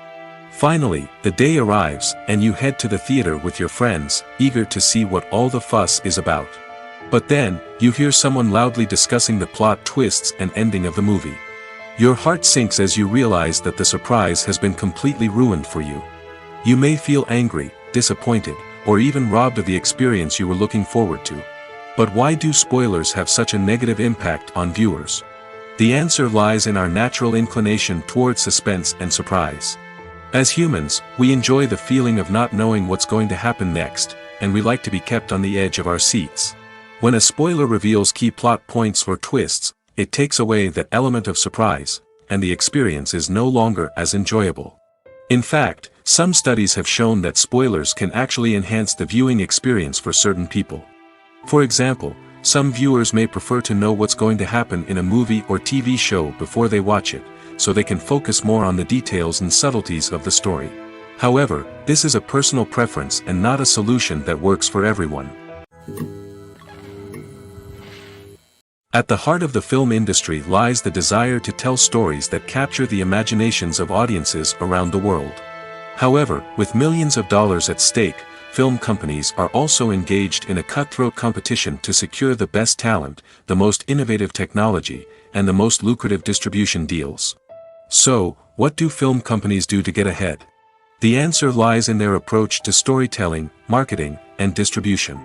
Finally, the day arrives, and you head to the theater with your friends, eager to see what all the fuss is about. But then, you hear someone loudly discussing the plot twists and ending of the movie. Your heart sinks as you realize that the surprise has been completely ruined for you. You may feel angry, disappointed, or even robbed of the experience you were looking forward to. But why do spoilers have such a negative impact on viewers? The answer lies in our natural inclination towards suspense and surprise. As humans, we enjoy the feeling of not knowing what's going to happen next, and we like to be kept on the edge of our seats. When a spoiler reveals key plot points or twists, it takes away that element of surprise, and the experience is no longer as enjoyable. In fact, some studies have shown that spoilers can actually enhance the viewing experience for certain people. For example, some viewers may prefer to know what's going to happen in a movie or TV show before they watch it, so they can focus more on the details and subtleties of the story. However, this is a personal preference and not a solution that works for everyone. At the heart of the film industry lies the desire to tell stories that capture the imaginations of audiences around the world. However, with millions of dollars at stake, film companies are also engaged in a cutthroat competition to secure the best talent, the most innovative technology, and the most lucrative distribution deals. So, what do film companies do to get ahead? The answer lies in their approach to storytelling, marketing, and distribution.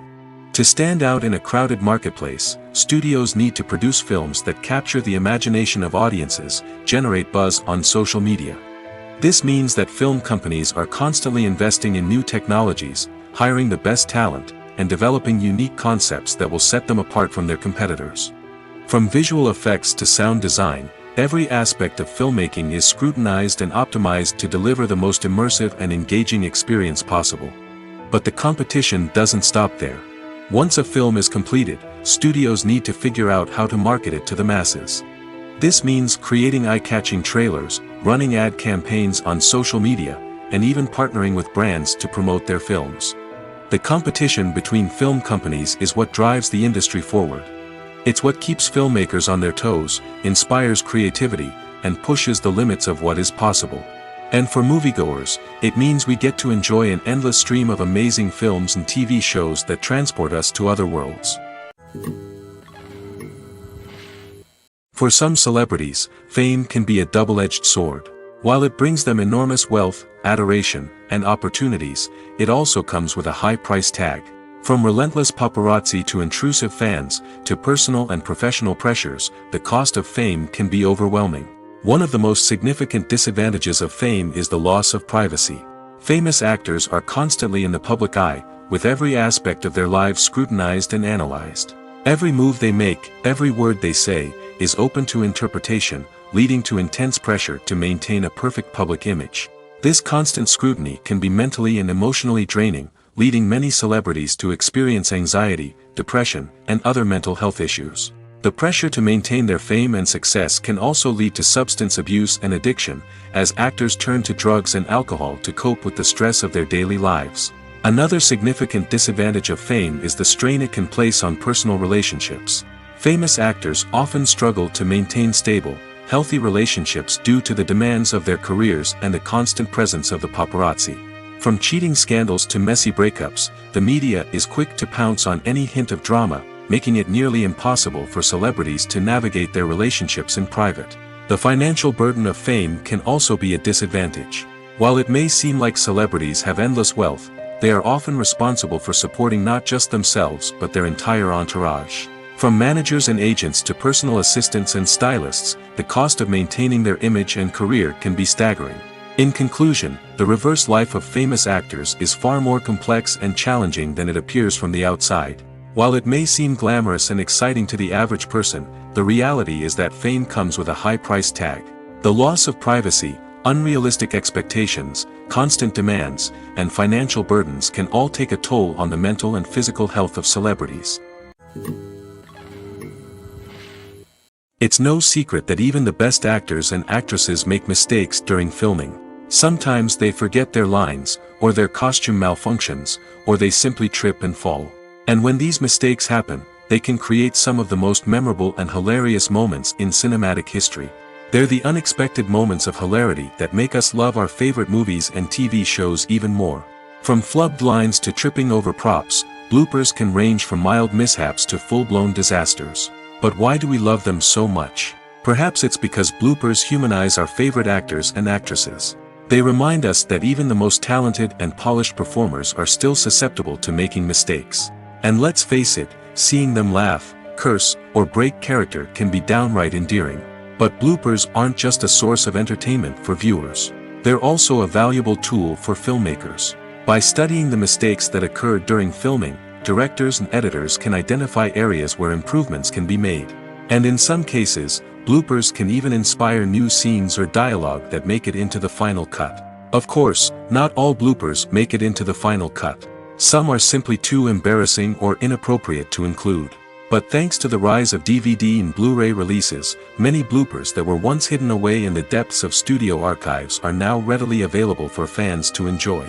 To stand out in a crowded marketplace, studios need to produce films that capture the imagination of audiences, generate buzz on social media. This means that film companies are constantly investing in new technologies, hiring the best talent, and developing unique concepts that will set them apart from their competitors. From visual effects to sound design, every aspect of filmmaking is scrutinized and optimized to deliver the most immersive and engaging experience possible. But the competition doesn't stop there. Once a film is completed, studios need to figure out how to market it to the masses. This means creating eye-catching trailers, running ad campaigns on social media, and even partnering with brands to promote their films. The competition between film companies is what drives the industry forward. It's what keeps filmmakers on their toes, inspires creativity, and pushes the limits of what is possible. And for moviegoers, it means we get to enjoy an endless stream of amazing films and TV shows that transport us to other worlds. For some celebrities, fame can be a double-edged sword. While it brings them enormous wealth, adoration, and opportunities, it also comes with a high price tag. From relentless paparazzi to intrusive fans, to personal and professional pressures, the cost of fame can be overwhelming. One of the most significant disadvantages of fame is the loss of privacy. Famous actors are constantly in the public eye, with every aspect of their lives scrutinized and analyzed. Every move they make, every word they say, is open to interpretation, leading to intense pressure to maintain a perfect public image. This constant scrutiny can be mentally and emotionally draining, leading many celebrities to experience anxiety, depression, and other mental health issues. The pressure to maintain their fame and success can also lead to substance abuse and addiction, as actors turn to drugs and alcohol to cope with the stress of their daily lives. Another significant disadvantage of fame is the strain it can place on personal relationships. Famous actors often struggle to maintain stable, healthy relationships due to the demands of their careers and the constant presence of the paparazzi. From cheating scandals to messy breakups, the media is quick to pounce on any hint of drama, making it nearly impossible for celebrities to navigate their relationships in private. The financial burden of fame can also be a disadvantage. While it may seem like celebrities have endless wealth, they are often responsible for supporting not just themselves but their entire entourage. From managers and agents to personal assistants and stylists, the cost of maintaining their image and career can be staggering. In conclusion, the reverse life of famous actors is far more complex and challenging than it appears from the outside. While it may seem glamorous and exciting to the average person, the reality is that fame comes with a high price tag. The loss of privacy, unrealistic expectations, constant demands, and financial burdens can all take a toll on the mental and physical health of celebrities. It's no secret that even the best actors and actresses make mistakes during filming. Sometimes they forget their lines, or their costume malfunctions, or they simply trip and fall. And when these mistakes happen, they can create some of the most memorable and hilarious moments in cinematic history. They're the unexpected moments of hilarity that make us love our favorite movies and TV shows even more. From flubbed lines to tripping over props, bloopers can range from mild mishaps to full-blown disasters. But why do we love them so much? Perhaps it's because bloopers humanize our favorite actors and actresses. They remind us that even the most talented and polished performers are still susceptible to making mistakes. And let's face it, seeing them laugh, curse, or break character can be downright endearing. But bloopers aren't just a source of entertainment for viewers. They're also a valuable tool for filmmakers. By studying the mistakes that occurred during filming, directors and editors can identify areas where improvements can be made. And in some cases, bloopers can even inspire new scenes or dialogue that make it into the final cut. Of course, not all bloopers make it into the final cut. Some are simply too embarrassing or inappropriate to include. But thanks to the rise of DVD and Blu-ray releases, many bloopers that were once hidden away in the depths of studio archives are now readily available for fans to enjoy.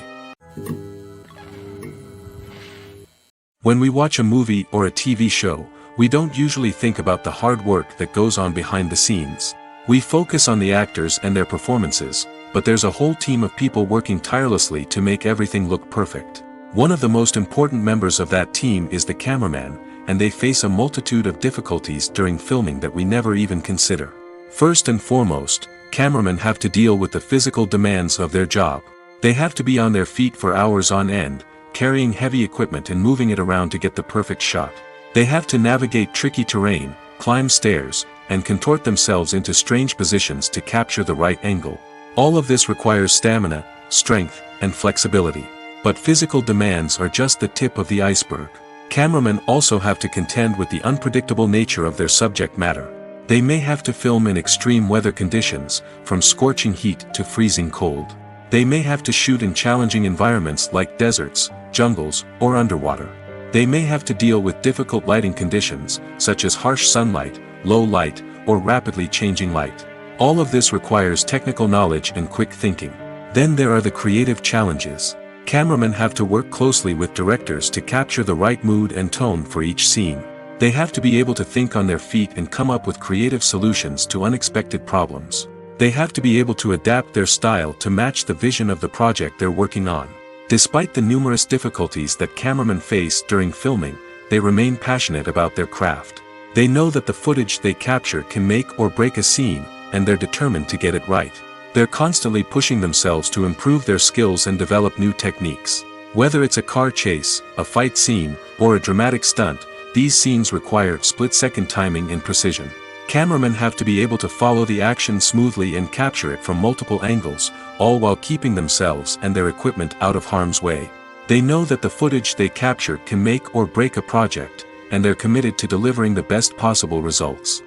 When we watch a movie or a TV show, we don't usually think about the hard work that goes on behind the scenes. We focus on the actors and their performances, but there's a whole team of people working tirelessly to make everything look perfect. One of the most important members of that team is the cameraman, and they face a multitude of difficulties during filming that we never even consider. First and foremost, cameramen have to deal with the physical demands of their job. They have to be on their feet for hours on end, carrying heavy equipment and moving it around to get the perfect shot. They have to navigate tricky terrain, climb stairs, and contort themselves into strange positions to capture the right angle. All of this requires stamina, strength, and flexibility. But physical demands are just the tip of the iceberg. Cameramen also have to contend with the unpredictable nature of their subject matter. They may have to film in extreme weather conditions, from scorching heat to freezing cold. They may have to shoot in challenging environments like deserts, jungles, or underwater. They may have to deal with difficult lighting conditions, such as harsh sunlight, low light, or rapidly changing light. All of this requires technical knowledge and quick thinking. Then there are the creative challenges. Cameramen have to work closely with directors to capture the right mood and tone for each scene. They have to be able to think on their feet and come up with creative solutions to unexpected problems. They have to be able to adapt their style to match the vision of the project they're working on. Despite the numerous difficulties that cameramen face during filming, they remain passionate about their craft. They know that the footage they capture can make or break a scene, and they're determined to get it right. They're constantly pushing themselves to improve their skills and develop new techniques. Whether it's a car chase, a fight scene, or a dramatic stunt, these scenes require split-second timing and precision. Cameramen have to be able to follow the action smoothly and capture it from multiple angles, all while keeping themselves and their equipment out of harm's way. They know that the footage they capture can make or break a project, and they're committed to delivering the best possible results.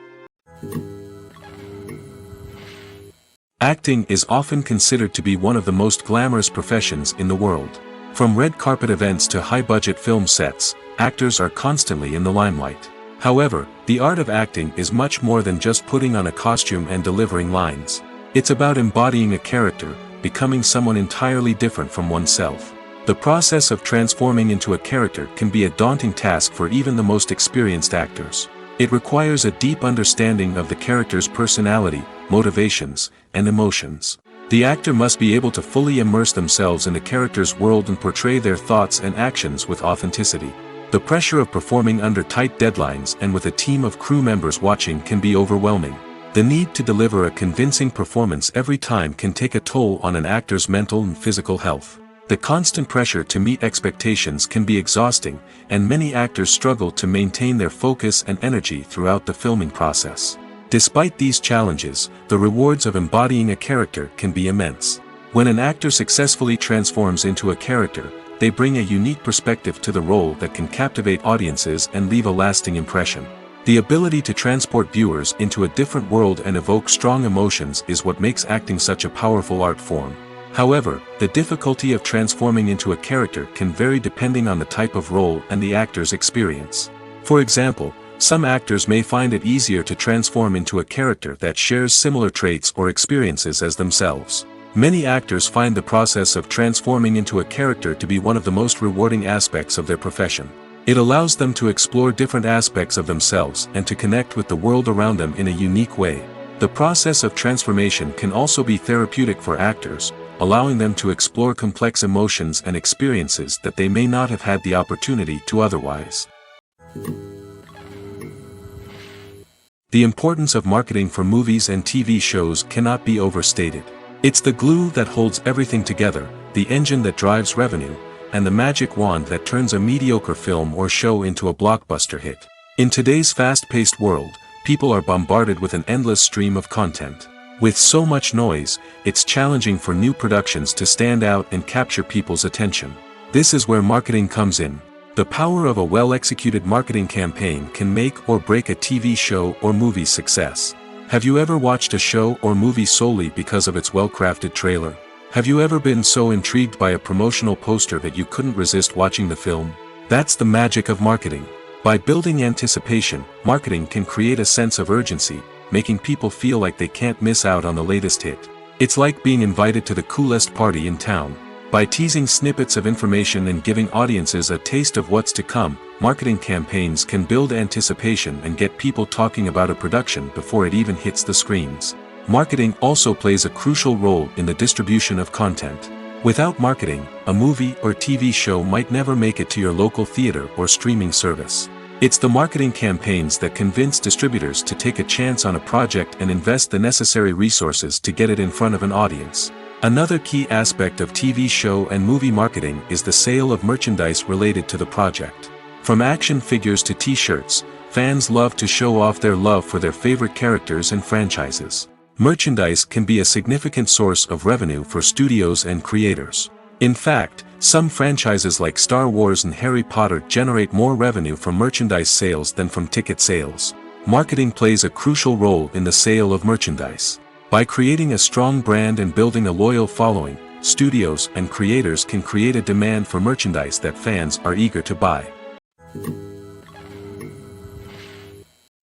Acting is often considered to be one of the most glamorous professions in the world. From red carpet events to high-budget film sets, actors are constantly in the limelight. However, the art of acting is much more than just putting on a costume and delivering lines. It's about embodying a character, becoming someone entirely different from oneself. The process of transforming into a character can be a daunting task for even the most experienced actors. It requires a deep understanding of the character's personality, motivations, and emotions. The actor must be able to fully immerse themselves in the character's world and portray their thoughts and actions with authenticity. The pressure of performing under tight deadlines and with a team of crew members watching can be overwhelming. The need to deliver a convincing performance every time can take a toll on an actor's mental and physical health. The constant pressure to meet expectations can be exhausting, and many actors struggle to maintain their focus and energy throughout the filming process. Despite these challenges, the rewards of embodying a character can be immense. When an actor successfully transforms into a character, they bring a unique perspective to the role that can captivate audiences and leave a lasting impression. The ability to transport viewers into a different world and evoke strong emotions is what makes acting such a powerful art form. However, the difficulty of transforming into a character can vary depending on the type of role and the actor's experience. For example, some actors may find it easier to transform into a character that shares similar traits or experiences as themselves. Many actors find the process of transforming into a character to be one of the most rewarding aspects of their profession. It allows them to explore different aspects of themselves and to connect with the world around them in a unique way. The process of transformation can also be therapeutic for actors, allowing them to explore complex emotions and experiences that they may not have had the opportunity to otherwise. The importance of marketing for movies and TV shows cannot be overstated. It's the glue that holds everything together, the engine that drives revenue, and the magic wand that turns a mediocre film or show into a blockbuster hit. In today's fast-paced world, people are bombarded with an endless stream of content. With so much noise, it's challenging for new productions to stand out and capture people's attention. This is where marketing comes in. The power of a well-executed marketing campaign can make or break a TV show or movie's success. Have you ever watched a show or movie solely because of its well-crafted trailer? Have you ever been so intrigued by a promotional poster that you couldn't resist watching the film? That's the magic of marketing. By building anticipation, marketing can create a sense of urgency, making people feel like they can't miss out on the latest hit. It's like being invited to the coolest party in town. By teasing snippets of information and giving audiences a taste of what's to come, marketing campaigns can build anticipation and get people talking about a production before it even hits the screens. Marketing also plays a crucial role in the distribution of content. Without marketing, a movie or TV show might never make it to your local theater or streaming service. It's the marketing campaigns that convince distributors to take a chance on a project and invest the necessary resources to get it in front of an audience. Another key aspect of TV show and movie marketing is the sale of merchandise related to the project. From action figures to t-shirts, fans love to show off their love for their favorite characters and franchises. Merchandise can be a significant source of revenue for studios and creators. In fact, some franchises like Star Wars and Harry Potter generate more revenue from merchandise sales than from ticket sales. Marketing plays a crucial role in the sale of merchandise. By creating a strong brand and building a loyal following, studios and creators can create a demand for merchandise that fans are eager to buy.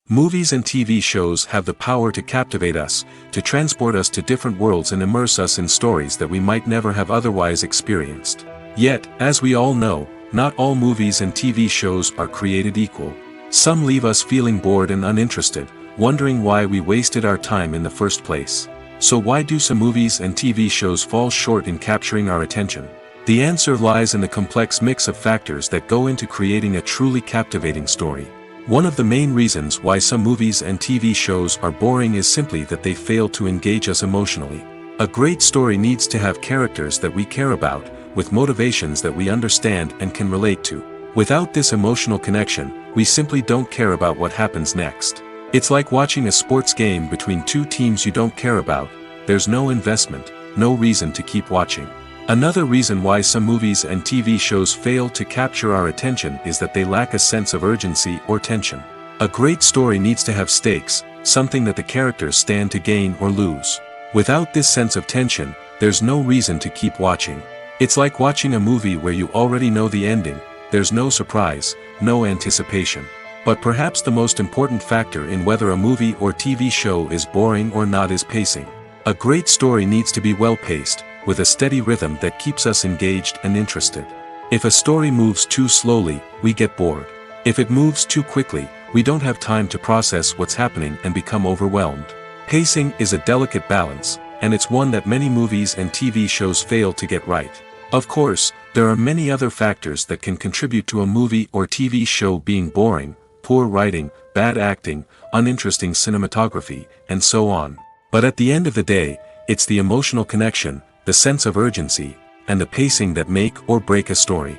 Movies and TV shows have the power to captivate us, to transport us to different worlds and immerse us in stories that we might never have otherwise experienced. Yet, as we all know, not all movies and TV shows are created equal. Some leave us feeling bored and uninterested, wondering why we wasted our time in the first place. So why do some movies and TV shows fall short in capturing our attention? The answer lies in the complex mix of factors that go into creating a truly captivating story. One of the main reasons why some movies and TV shows are boring is simply that they fail to engage us emotionally. A great story needs to have characters that we care about, with motivations that we understand and can relate to. Without this emotional connection, we simply don't care about what happens next. It's like watching a sports game between two teams you don't care about. There's no investment, no reason to keep watching. Another reason why some movies and TV shows fail to capture our attention is that they lack a sense of urgency or tension. A great story needs to have stakes, something that the characters stand to gain or lose. Without this sense of tension, there's no reason to keep watching. It's like watching a movie where you already know the ending. There's no surprise, no anticipation. But perhaps the most important factor in whether a movie or TV show is boring or not is pacing. A great story needs to be well-paced, with a steady rhythm that keeps us engaged and interested. If a story moves too slowly, we get bored. If it moves too quickly, we don't have time to process what's happening and become overwhelmed. Pacing is a delicate balance, and it's one that many movies and TV shows fail to get right. Of course, there are many other factors that can contribute to a movie or TV show being boring: poor writing, bad acting, uninteresting cinematography, and so on. But at the end of the day, it's the emotional connection, the sense of urgency, and the pacing that make or break a story.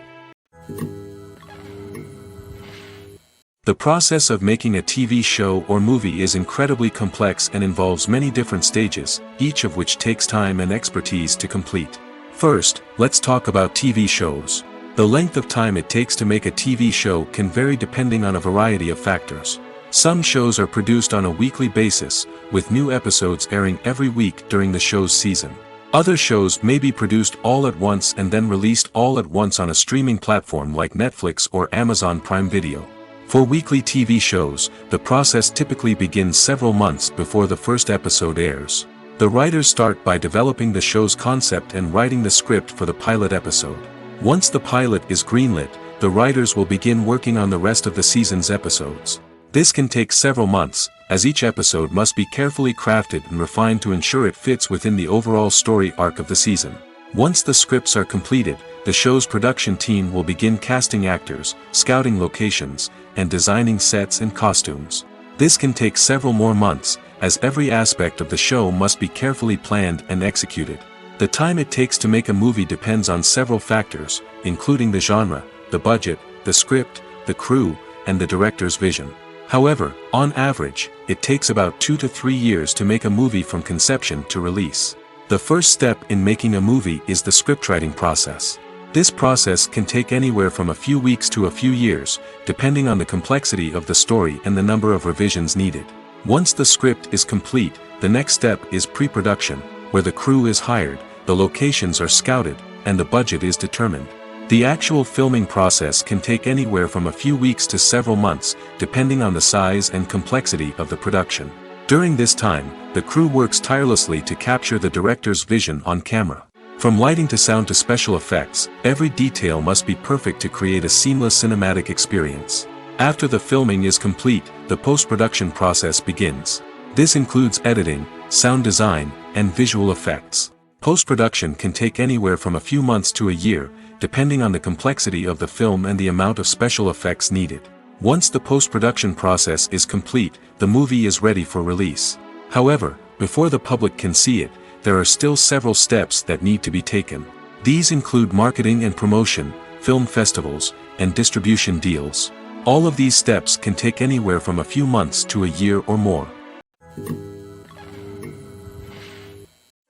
The process of making a TV show or movie is incredibly complex and involves many different stages, each of which takes time and expertise to complete. First, let's talk about TV shows. The length of time it takes to make a TV show can vary depending on a variety of factors. Some shows are produced on a weekly basis, with new episodes airing every week during the show's season. Other shows may be produced all at once and then released all at once on a streaming platform like Netflix or Amazon Prime Video. For weekly TV shows, the process typically begins several months before the first episode airs. The writers start by developing the show's concept and writing the script for the pilot episode. Once the pilot is greenlit, the writers will begin working on the rest of the season's episodes. This can take several months, as each episode must be carefully crafted and refined to ensure it fits within the overall story arc of the season. Once the scripts are completed, the show's production team will begin casting actors, scouting locations, and designing sets and costumes. This can take several more months, as every aspect of the show must be carefully planned and executed. The time it takes to make a movie depends on several factors, including the genre, the budget, the script, the crew, and the director's vision. However, on average, it takes about 2 to 3 years to make a movie from conception to release. The first step in making a movie is the scriptwriting process. This process can take anywhere from a few weeks to a few years, depending on the complexity of the story and the number of revisions needed. Once the script is complete, the next step is pre-production, where the crew is hired, the locations are scouted, and the budget is determined. The actual filming process can take anywhere from a few weeks to several months, depending on the size and complexity of the production. During this time, the crew works tirelessly to capture the director's vision on camera. From lighting to sound to special effects, every detail must be perfect to create a seamless cinematic experience. After the filming is complete, the post-production process begins. This includes editing, sound design, and visual effects. Post-production can take anywhere from a few months to a year, depending on the complexity of the film and the amount of special effects needed. Once the post-production process is complete, the movie is ready for release. However, before the public can see it, there are still several steps that need to be taken. These include marketing and promotion, film festivals, and distribution deals. All of these steps can take anywhere from a few months to a year or more.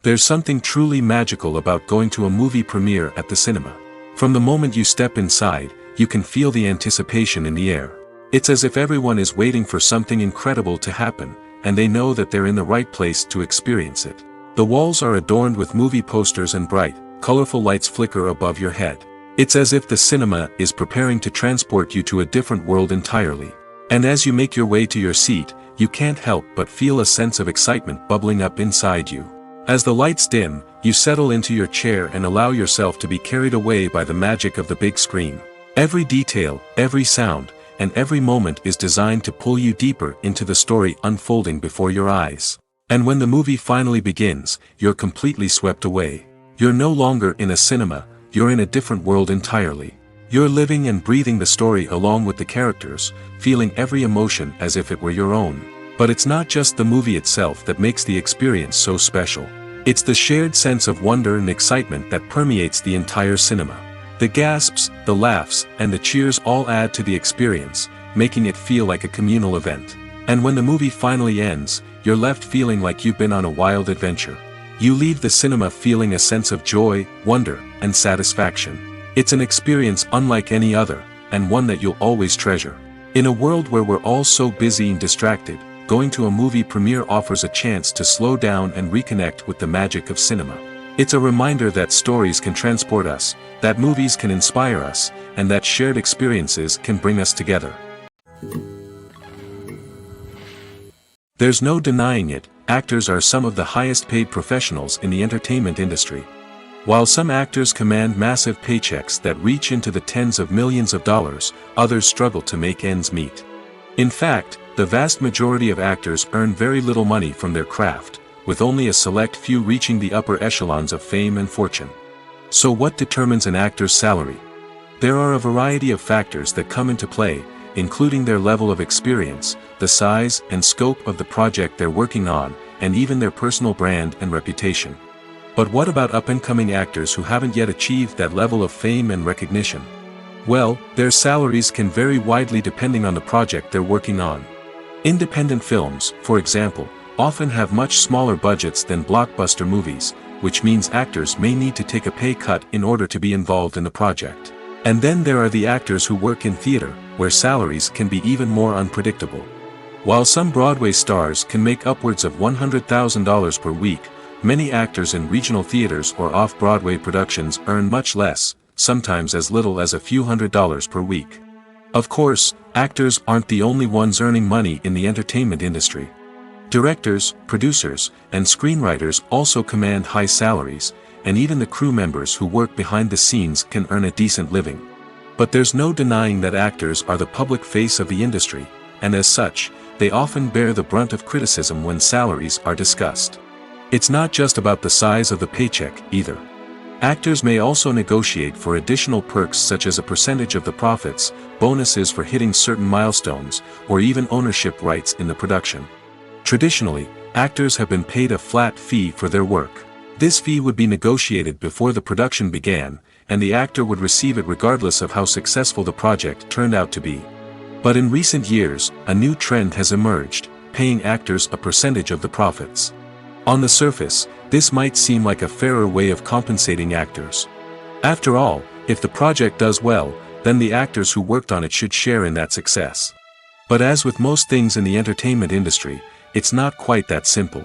There's something truly magical about going to a movie premiere at the cinema. From the moment you step inside, you can feel the anticipation in the air. It's as if everyone is waiting for something incredible to happen, and they know that they're in the right place to experience it. The walls are adorned with movie posters and bright, colorful lights flicker above your head. It's as if the cinema is preparing to transport you to a different world entirely. And as you make your way to your seat, you can't help but feel a sense of excitement bubbling up inside you. As the lights dim, you settle into your chair and allow yourself to be carried away by the magic of the big screen. Every detail, every sound, and every moment is designed to pull you deeper into the story unfolding before your eyes. And when the movie finally begins, you're completely swept away. You're no longer in a cinema, you're in a different world entirely. You're living and breathing the story along with the characters, feeling every emotion as if it were your own. But it's not just the movie itself that makes the experience so special. It's the shared sense of wonder and excitement that permeates the entire cinema. The gasps, the laughs, and the cheers all add to the experience, making it feel like a communal event. And when the movie finally ends, you're left feeling like you've been on a wild adventure. You leave the cinema feeling a sense of joy, wonder, and satisfaction. It's an experience unlike any other, and one that you'll always treasure. In a world where we're all so busy and distracted, going to a movie premiere offers a chance to slow down and reconnect with the magic of cinema. It's a reminder that stories can transport us, that movies can inspire us, and that shared experiences can bring us together. There's no denying it, actors are some of the highest paid professionals in the entertainment industry. While some actors command massive paychecks that reach into the tens of millions of dollars, others struggle to make ends meet. In fact, the vast majority of actors earn very little money from their craft, with only a select few reaching the upper echelons of fame and fortune. So what determines an actor's salary? There are a variety of factors that come into play, including their level of experience, the size and scope of the project they're working on, and even their personal brand and reputation. But what about up-and-coming actors who haven't yet achieved that level of fame and recognition? Well, their salaries can vary widely depending on the project they're working on. Independent films, for example, often have much smaller budgets than blockbuster movies, which means actors may need to take a pay cut in order to be involved in the project. And then there are the actors who work in theater, where salaries can be even more unpredictable. While some Broadway stars can make upwards of $100,000 per week, many actors in regional theaters or off-Broadway productions earn much less, sometimes as little as a few $100s per week. Of course, actors aren't the only ones earning money in the entertainment industry. Directors, producers, and screenwriters also command high salaries, and even the crew members who work behind the scenes can earn a decent living. But there's no denying that actors are the public face of the industry, and as such, they often bear the brunt of criticism when salaries are discussed. It's not just about the size of the paycheck, either. Actors may also negotiate for additional perks such as a percentage of the profits, bonuses for hitting certain milestones, or even ownership rights in the production. Traditionally, actors have been paid a flat fee for their work. This fee would be negotiated before the production began, and the actor would receive it regardless of how successful the project turned out to be. But in recent years, a new trend has emerged, paying actors a percentage of the profits. On the surface, this might seem like a fairer way of compensating actors. After all, If the project does well, then the actors who worked on it should share in that success. But as with most things in the entertainment industry, it's not quite that simple.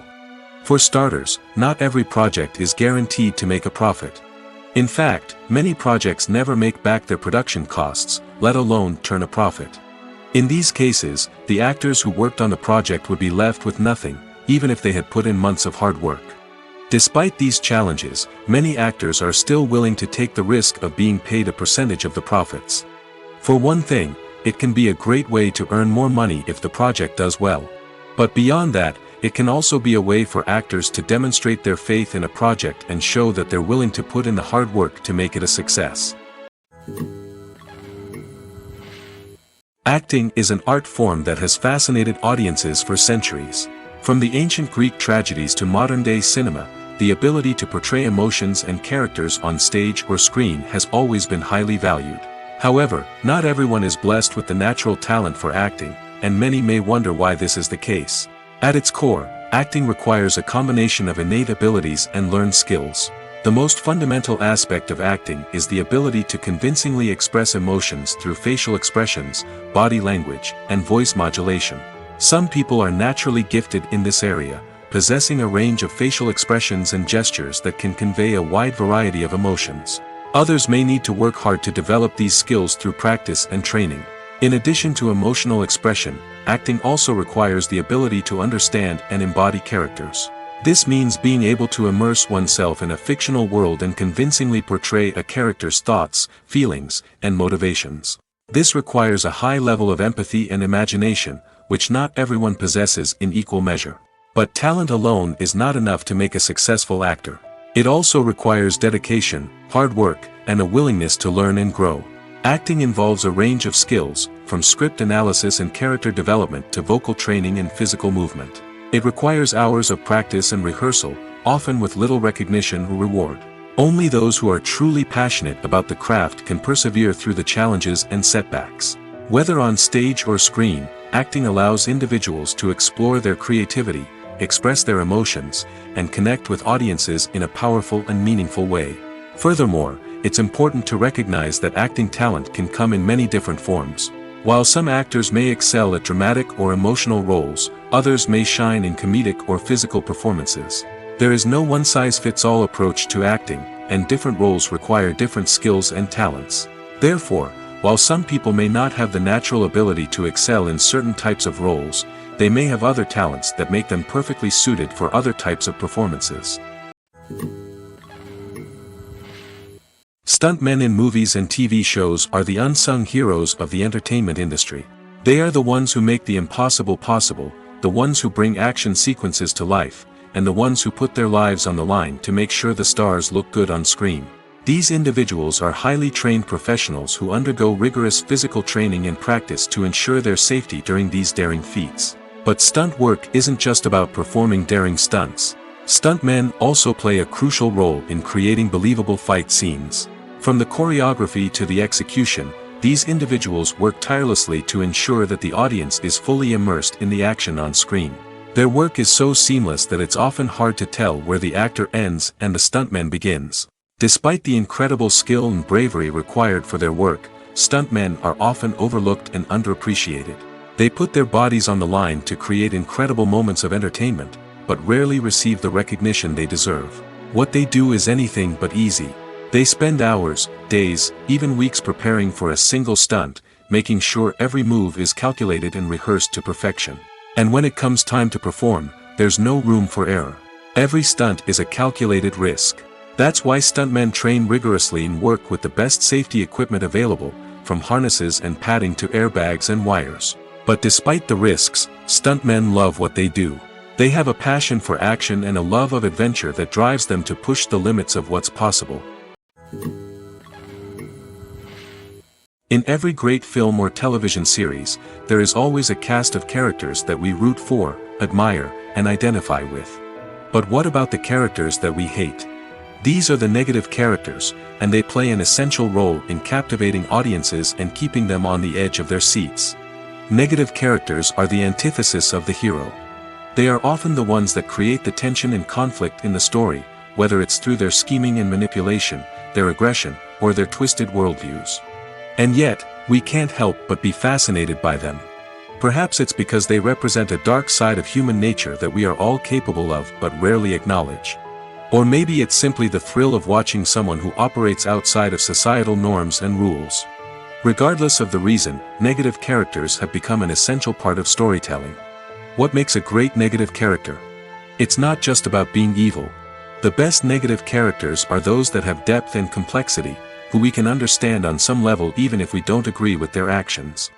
For starters, not every project is guaranteed to make a profit. In fact, many projects never make back their production costs, let alone turn a profit. In these cases, the actors who worked on the project would be left with nothing, even if they had put in months of hard work. Despite these challenges, many actors are still willing to take the risk of being paid a percentage of the profits. For one thing, it can be a great way to earn more money if the project does well. But beyond that, it can also be a way for actors to demonstrate their faith in a project and show that they're willing to put in the hard work to make it a success. Acting is an art form that has fascinated audiences for centuries. From the ancient Greek tragedies to modern-day cinema, the ability to portray emotions and characters on stage or screen has always been highly valued. However, not everyone is blessed with the natural talent for acting, and many may wonder why this is the case. At its core, acting requires a combination of innate abilities and learned skills. The most fundamental aspect of acting is the ability to convincingly express emotions through facial expressions, body language, and voice modulation. Some people are naturally gifted in this area, possessing a range of facial expressions and gestures that can convey a wide variety of emotions. Others may need to work hard to develop these skills through practice and training. In addition to emotional expression, acting also requires the ability to understand and embody characters. This means being able to immerse oneself in a fictional world and convincingly portray a character's thoughts, feelings, and motivations. This requires a high level of empathy and imagination, which not everyone possesses in equal measure. But talent alone is not enough to make a successful actor. It also requires dedication, hard work, and a willingness to learn and grow. Acting involves a range of skills, from script analysis and character development to vocal training and physical movement. It requires hours of practice and rehearsal, often with little recognition or reward. Only those who are truly passionate about the craft can persevere through the challenges and setbacks. Whether on stage or screen, acting allows individuals to explore their creativity, express their emotions, and connect with audiences in a powerful and meaningful way. Furthermore, it's important to recognize that acting talent can come in many different forms. While some actors may excel at dramatic or emotional roles, others may shine in comedic or physical performances. There is no one-size-fits-all approach to acting, and different roles require different skills and talents. Therefore, while some people may not have the natural ability to excel in certain types of roles, they may have other talents that make them perfectly suited for other types of performances. Stuntmen in movies and TV shows are the unsung heroes of the entertainment industry. They are the ones who make the impossible possible, the ones who bring action sequences to life, and the ones who put their lives on the line to make sure the stars look good on screen. These individuals are highly trained professionals who undergo rigorous physical training and practice to ensure their safety during these daring feats. But stunt work isn't just about performing daring stunts. Stuntmen also play a crucial role in creating believable fight scenes. From the choreography to the execution, these individuals work tirelessly to ensure that the audience is fully immersed in the action on screen. Their work is so seamless that it's often hard to tell where the actor ends and the stuntman begins. Despite the incredible skill and bravery required for their work, stuntmen are often overlooked and underappreciated. They put their bodies on the line to create incredible moments of entertainment, but rarely receive the recognition they deserve. What they do is anything but easy. They spend hours, days, even weeks preparing for a single stunt, making sure every move is calculated and rehearsed to perfection. And when it comes time to perform, there's no room for error. Every stunt is a calculated risk. That's why stuntmen train rigorously and work with the best safety equipment available, from harnesses and padding to airbags and wires. But despite the risks, stuntmen love what they do. They have a passion for action and a love of adventure that drives them to push the limits of what's possible. In every great film or television series, there is always a cast of characters that we root for, admire, and identify with. But what about the characters that we hate? These are the negative characters, and they play an essential role in captivating audiences and keeping them on the edge of their seats. Negative characters are the antithesis of the hero. They are often the ones that create the tension and conflict in the story, whether it's through their scheming and manipulation, their aggression, or their twisted worldviews. And yet, we can't help but be fascinated by them. Perhaps it's because they represent a dark side of human nature that we are all capable of but rarely acknowledge. Or maybe it's simply the thrill of watching someone who operates outside of societal norms and rules. Regardless of the reason, negative characters have become an essential part of storytelling. What makes a great negative character? It's not just about being evil. The best negative characters are those that have depth and complexity, who we can understand on some level even if we don't agree with their actions.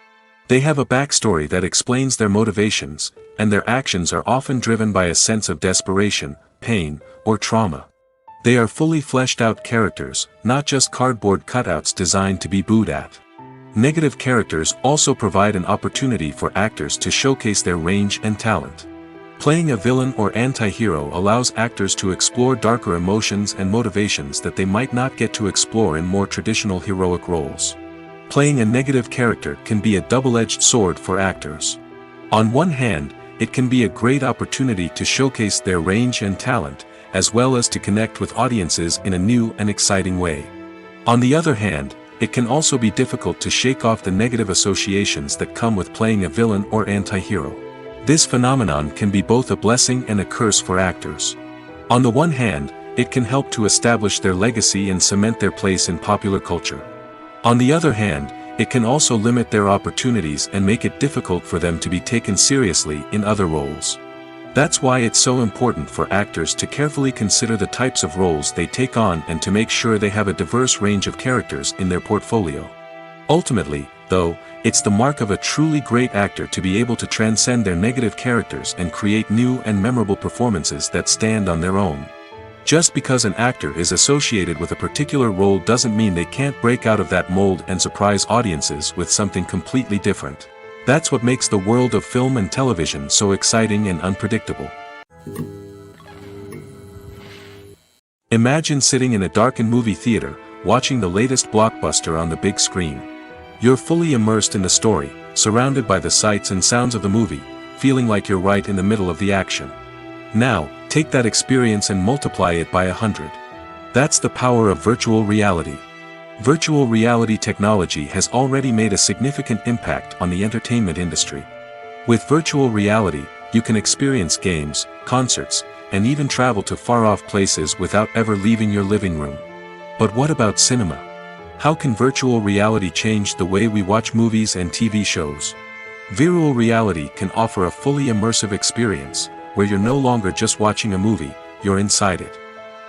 They have a backstory that explains their motivations, and their actions are often driven by a sense of desperation, pain, or trauma. They are fully fleshed out characters, not just cardboard cutouts designed to be booed at. Negative characters also provide an opportunity for actors to showcase their range and talent. Playing a villain or anti-hero allows actors to explore darker emotions and motivations that they might not get to explore in more traditional heroic roles. Playing a negative character can be a double-edged sword for actors. On one hand, it can be a great opportunity to showcase their range and talent, as well as to connect with audiences in a new and exciting way. On the other hand, it can also be difficult to shake off the negative associations that come with playing a villain or anti-hero. This phenomenon can be both a blessing and a curse for actors. On the one hand, it can help to establish their legacy and cement their place in popular culture. On the other hand, it can also limit their opportunities and make it difficult for them to be taken seriously in other roles. That's why it's so important for actors to carefully consider the types of roles they take on and to make sure they have a diverse range of characters in their portfolio. Ultimately, though, it's the mark of a truly great actor to be able to transcend their negative characters and create new and memorable performances that stand on their own. Just because an actor is associated with a particular role doesn't mean they can't break out of that mold and surprise audiences with something completely different. That's what makes the world of film and television so exciting and unpredictable. Imagine sitting in a darkened movie theater, watching the latest blockbuster on the big screen. You're fully immersed in the story, surrounded by the sights and sounds of the movie, feeling like you're right in the middle of the action. Now, take that experience and multiply it by 100. That's the power of virtual reality. Virtual reality technology has already made a significant impact on the entertainment industry. With virtual reality, you can experience games, concerts, and even travel to far-off places without ever leaving your living room. But what about cinema? How can virtual reality change the way we watch movies and TV shows? Virtual reality can offer a fully immersive experience, where you're no longer just watching a movie, you're inside it.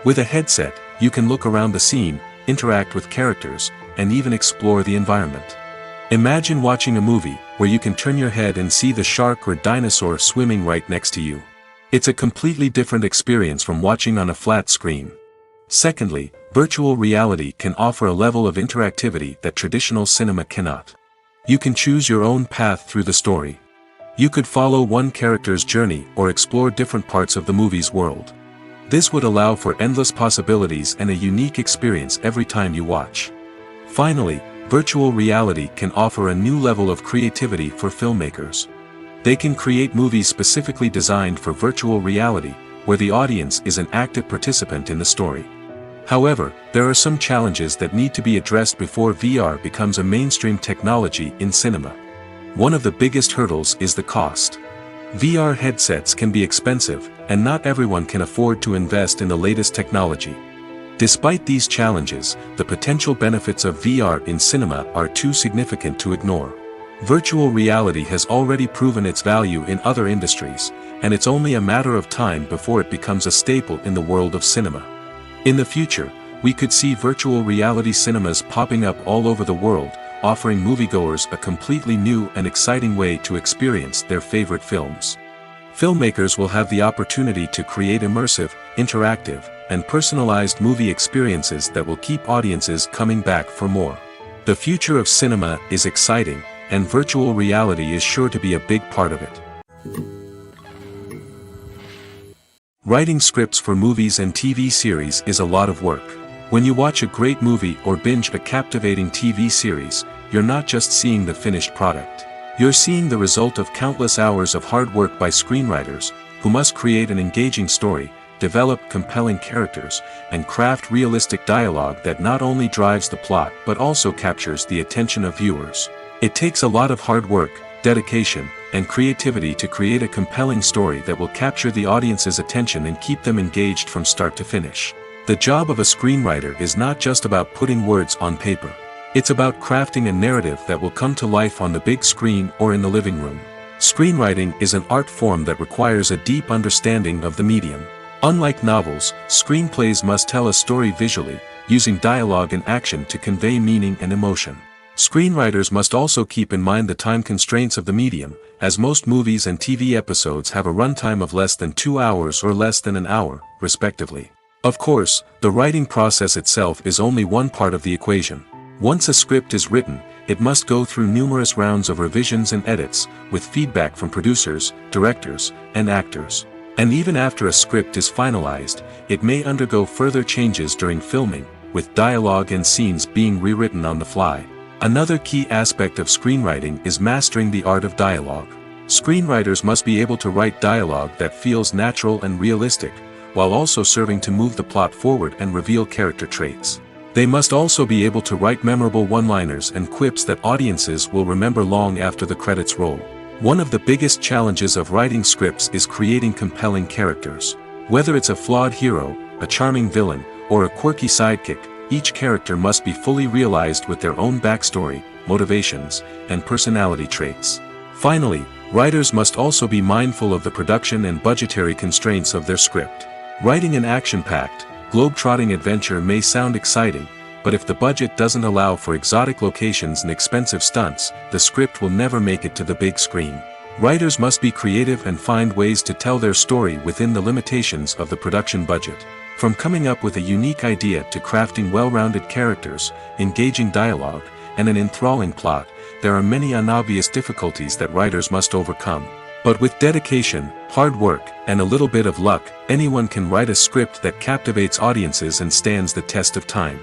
With a headset, you can look around the scene, interact with characters, and even explore the environment. Imagine watching a movie, where you can turn your head and see the shark or dinosaur swimming right next to you. It's a completely different experience from watching on a flat screen. Secondly, virtual reality can offer a level of interactivity that traditional cinema cannot. You can choose your own path through the story. You could follow one character's journey or explore different parts of the movie's world. This would allow for endless possibilities and a unique experience every time you watch. Finally, virtual reality can offer a new level of creativity for filmmakers. They can create movies specifically designed for virtual reality, where the audience is an active participant in the story. However, there are some challenges that need to be addressed before VR becomes a mainstream technology in cinema. One of the biggest hurdles is the cost. VR headsets can be expensive, and not everyone can afford to invest in the latest technology. Despite these challenges, the potential benefits of VR in cinema are too significant to ignore. Virtual reality has already proven its value in other industries, and it's only a matter of time before it becomes a staple in the world of cinema. In the future, we could see virtual reality cinemas popping up all over the world, offering moviegoers a completely new and exciting way to experience their favorite films. Filmmakers will have the opportunity to create immersive, interactive, and personalized movie experiences that will keep audiences coming back for more. The future of cinema is exciting, and virtual reality is sure to be a big part of it. Writing scripts for movies and TV series is a lot of work. When you watch a great movie or binge a captivating TV series, you're not just seeing the finished product. You're seeing the result of countless hours of hard work by screenwriters, who must create an engaging story, develop compelling characters, and craft realistic dialogue that not only drives the plot but also captures the attention of viewers. It takes a lot of hard work, dedication, and creativity to create a compelling story that will capture the audience's attention and keep them engaged from start to finish. The job of a screenwriter is not just about putting words on paper. It's about crafting a narrative that will come to life on the big screen or in the living room. Screenwriting is an art form that requires a deep understanding of the medium. Unlike novels, screenplays must tell a story visually, using dialogue and action to convey meaning and emotion. Screenwriters must also keep in mind the time constraints of the medium, as most movies and TV episodes have a runtime of less than 2 hours or less than an hour, respectively. Of course, the writing process itself is only one part of the equation. Once a script is written, it must go through numerous rounds of revisions and edits, with feedback from producers, directors, and actors. And even after a script is finalized, it may undergo further changes during filming, with dialogue and scenes being rewritten on the fly. Another key aspect of screenwriting is mastering the art of dialogue. Screenwriters must be able to write dialogue that feels natural and realistic, while also serving to move the plot forward and reveal character traits. They must also be able to write memorable one-liners and quips that audiences will remember long after the credits roll. One of the biggest challenges of writing scripts is creating compelling characters. Whether it's a flawed hero, a charming villain, or a quirky sidekick, each character must be fully realized with their own backstory, motivations, and personality traits. Finally, writers must also be mindful of the production and budgetary constraints of their script. Writing an action-packed, globe-trotting adventure may sound exciting, but if the budget doesn't allow for exotic locations and expensive stunts, the script will never make it to the big screen. Writers must be creative and find ways to tell their story within the limitations of the production budget. From coming up with a unique idea to crafting well-rounded characters, engaging dialogue, and an enthralling plot, there are many unobvious difficulties that writers must overcome. But with dedication, hard work, and a little bit of luck, anyone can write a script that captivates audiences and stands the test of time.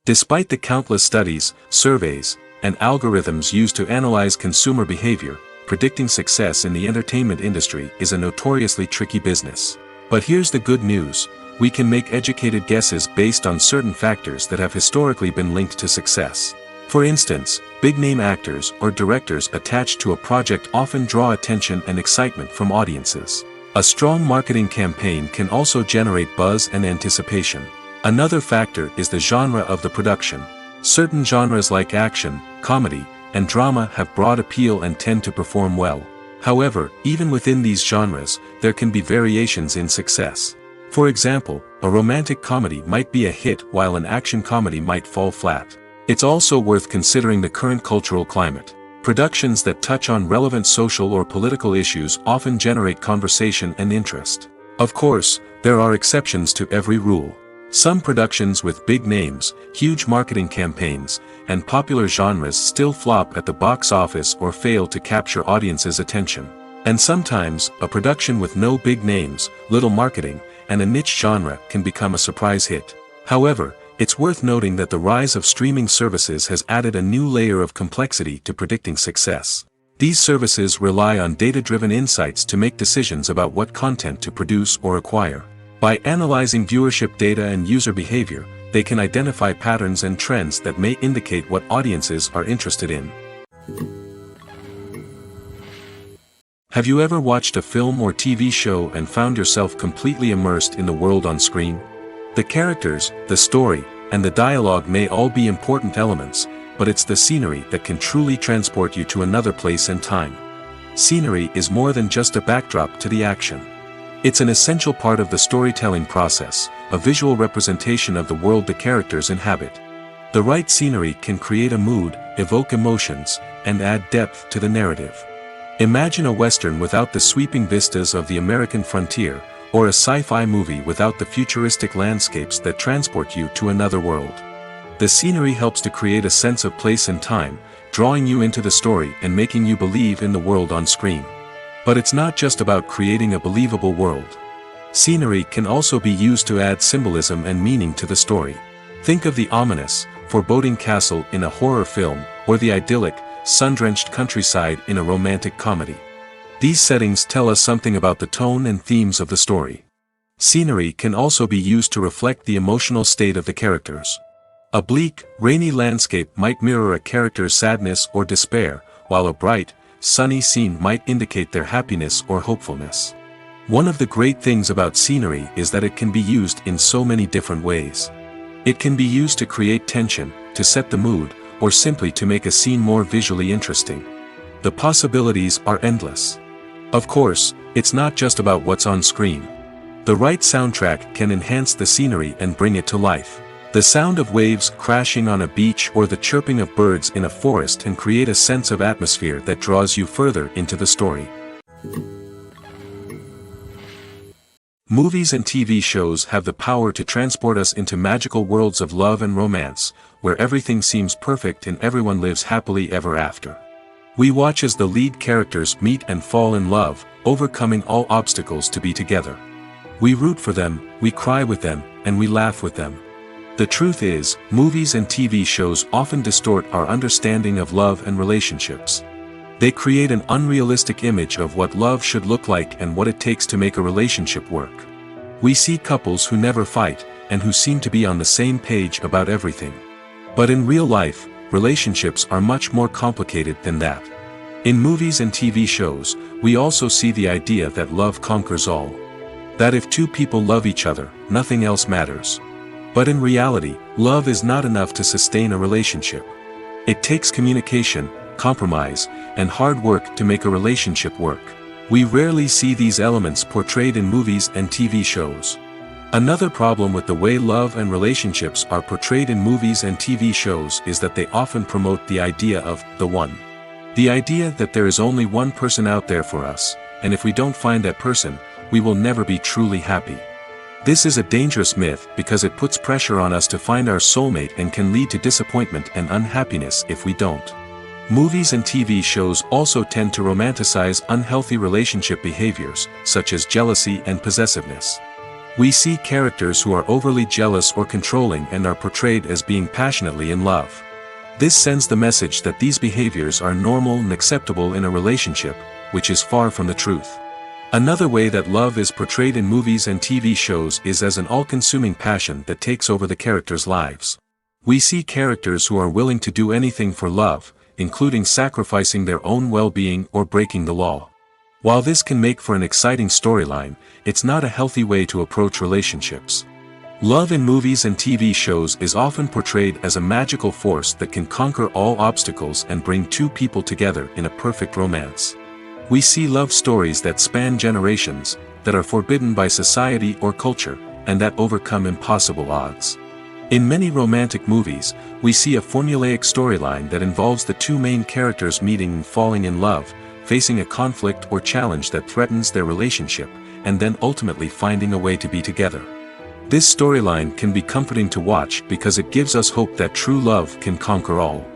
Despite the countless studies, surveys, and algorithms used to analyze consumer behavior, predicting success in the entertainment industry is a notoriously tricky business. But here's the good news: we can make educated guesses based on certain factors that have historically been linked to success. For instance, big-name actors or directors attached to a project often draw attention and excitement from audiences. A strong marketing campaign can also generate buzz and anticipation. Another factor is the genre of the production. Certain genres like action, comedy, and drama have broad appeal and tend to perform well. However, even within these genres, there can be variations in success. For example, a romantic comedy might be a hit while an action comedy might fall flat. It's also worth considering the current cultural climate. Productions that touch on relevant social or political issues often generate conversation and interest. Of course, there are exceptions to every rule. Some productions with big names, huge marketing campaigns, and popular genres still flop at the box office or fail to capture audiences' attention. And sometimes, a production with no big names, little marketing, and a niche genre can become a surprise hit. However, it's worth noting that the rise of streaming services has added a new layer of complexity to predicting success. These services rely on data-driven insights to make decisions about what content to produce or acquire. By analyzing viewership data and user behavior, they can identify patterns and trends that may indicate what audiences are interested in. Have you ever watched a film or TV show and found yourself completely immersed in the world on screen? The characters, the story, and the dialogue may all be important elements, but it's the scenery that can truly transport you to another place and time. Scenery is more than just a backdrop to the action. It's an essential part of the storytelling process, a visual representation of the world the characters inhabit. The right scenery can create a mood, evoke emotions, and add depth to the narrative. Imagine a Western without the sweeping vistas of the American frontier, or a sci-fi movie without the futuristic landscapes that transport you to another world. The scenery helps to create a sense of place and time, drawing you into the story and making you believe in the world on screen. But it's not just about creating a believable world. Scenery can also be used to add symbolism and meaning to the story. Think of the ominous, foreboding castle in a horror film, or the idyllic, sun-drenched countryside in a romantic comedy. These settings tell us something about the tone and themes of the story. Scenery can also be used to reflect the emotional state of the characters. A bleak, rainy landscape might mirror a character's sadness or despair, while a bright, sunny scene might indicate their happiness or hopefulness. One of the great things about scenery is that it can be used in so many different ways. It can be used to create tension, to set the mood, or simply to make a scene more visually interesting. The possibilities are endless. Of course, it's not just about what's on screen. The right soundtrack can enhance the scenery and bring it to life. The sound of waves crashing on a beach or the chirping of birds in a forest can create a sense of atmosphere that draws you further into the story. Movies and TV shows have the power to transport us into magical worlds of love and romance, where everything seems perfect and everyone lives happily ever after. We watch as the lead characters meet and fall in love, overcoming all obstacles to be together. We root for them, we cry with them, and we laugh with them. The truth is, movies and TV shows often distort our understanding of love and relationships. They create an unrealistic image of what love should look like and what it takes to make a relationship work. We see couples who never fight, and who seem to be on the same page about everything. But in real life, relationships are much more complicated than that. In movies and TV shows, we also see the idea that love conquers all. That if two people love each other, nothing else matters. But in reality, love is not enough to sustain a relationship. It takes communication, compromise, and hard work to make a relationship work. We rarely see these elements portrayed in movies and TV shows. Another problem with the way love and relationships are portrayed in movies and TV shows is that they often promote the idea of the one. The idea that there is only one person out there for us, and if we don't find that person, we will never be truly happy. This is a dangerous myth because it puts pressure on us to find our soulmate and can lead to disappointment and unhappiness if we don't. Movies and TV shows also tend to romanticize unhealthy relationship behaviors, such as jealousy and possessiveness. We see characters who are overly jealous or controlling and are portrayed as being passionately in love. This sends the message that these behaviors are normal and acceptable in a relationship, which is far from the truth. Another way that love is portrayed in movies and TV shows is as an all-consuming passion that takes over the characters' lives. We see characters who are willing to do anything for love, including sacrificing their own well-being or breaking the law. While this can make for an exciting storyline, it's not a healthy way to approach relationships. Love in movies and TV shows is often portrayed as a magical force that can conquer all obstacles and bring two people together in a perfect romance. We see love stories that span generations, that are forbidden by society or culture, and that overcome impossible odds. In many romantic movies, we see a formulaic storyline that involves the two main characters meeting and falling in love, facing a conflict or challenge that threatens their relationship, and then ultimately finding a way to be together. This storyline can be comforting to watch because it gives us hope that true love can conquer all.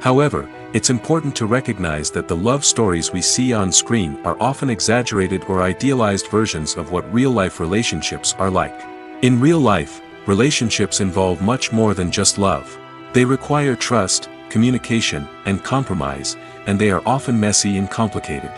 However, it's important to recognize that the love stories we see on screen are often exaggerated or idealized versions of what real-life relationships are like. In real life, relationships involve much more than just love. They require trust, communication, and compromise, and they are often messy and complicated.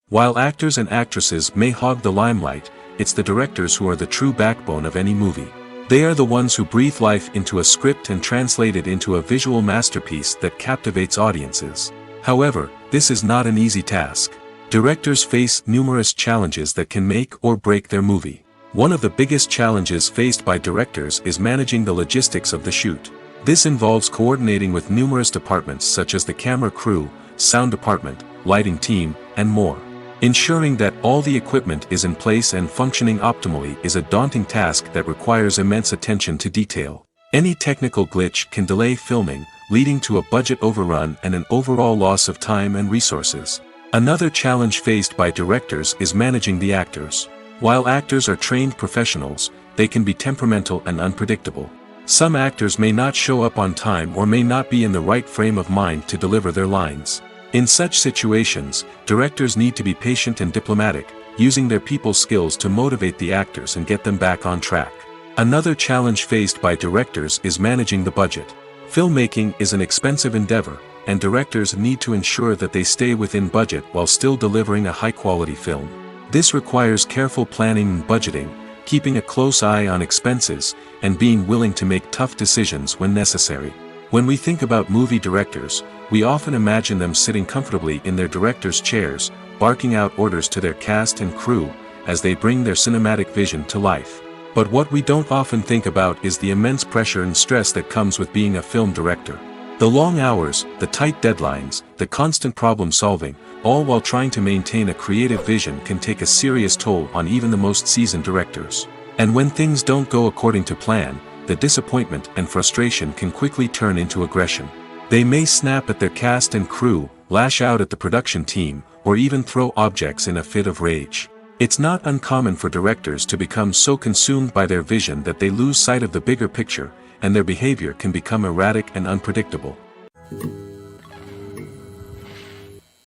While actors and actresses may hog the limelight, it's the directors who are the true backbone of any movie. They are the ones who breathe life into a script and translate it into a visual masterpiece that captivates audiences. However, this is not an easy task. Directors face numerous challenges that can make or break their movie. One of the biggest challenges faced by directors is managing the logistics of the shoot. This involves coordinating with numerous departments such as the camera crew, sound department, lighting team, and more. Ensuring that all the equipment is in place and functioning optimally is a daunting task that requires immense attention to detail. Any technical glitch can delay filming, leading to a budget overrun and an overall loss of time and resources. Another challenge faced by directors is managing the actors. While actors are trained professionals, they can be temperamental and unpredictable. Some actors may not show up on time or may not be in the right frame of mind to deliver their lines. In such situations, directors need to be patient and diplomatic, using their people skills to motivate the actors and get them back on track. Another challenge faced by directors is managing the budget. Filmmaking is an expensive endeavor, and directors need to ensure that they stay within budget while still delivering a high-quality film. This requires careful planning and budgeting, keeping a close eye on expenses, and being willing to make tough decisions when necessary. When we think about movie directors, we often imagine them sitting comfortably in their director's chairs, barking out orders to their cast and crew, as they bring their cinematic vision to life. But what we don't often think about is the immense pressure and stress that comes with being a film director. The long hours, the tight deadlines, the constant problem solving, all while trying to maintain a creative vision can take a serious toll on even the most seasoned directors. And when things don't go according to plan, the disappointment and frustration can quickly turn into aggression. They may snap at their cast and crew, lash out at the production team, or even throw objects in a fit of rage. It's not uncommon for directors to become so consumed by their vision that they lose sight of the bigger picture, and their behavior can become erratic and unpredictable.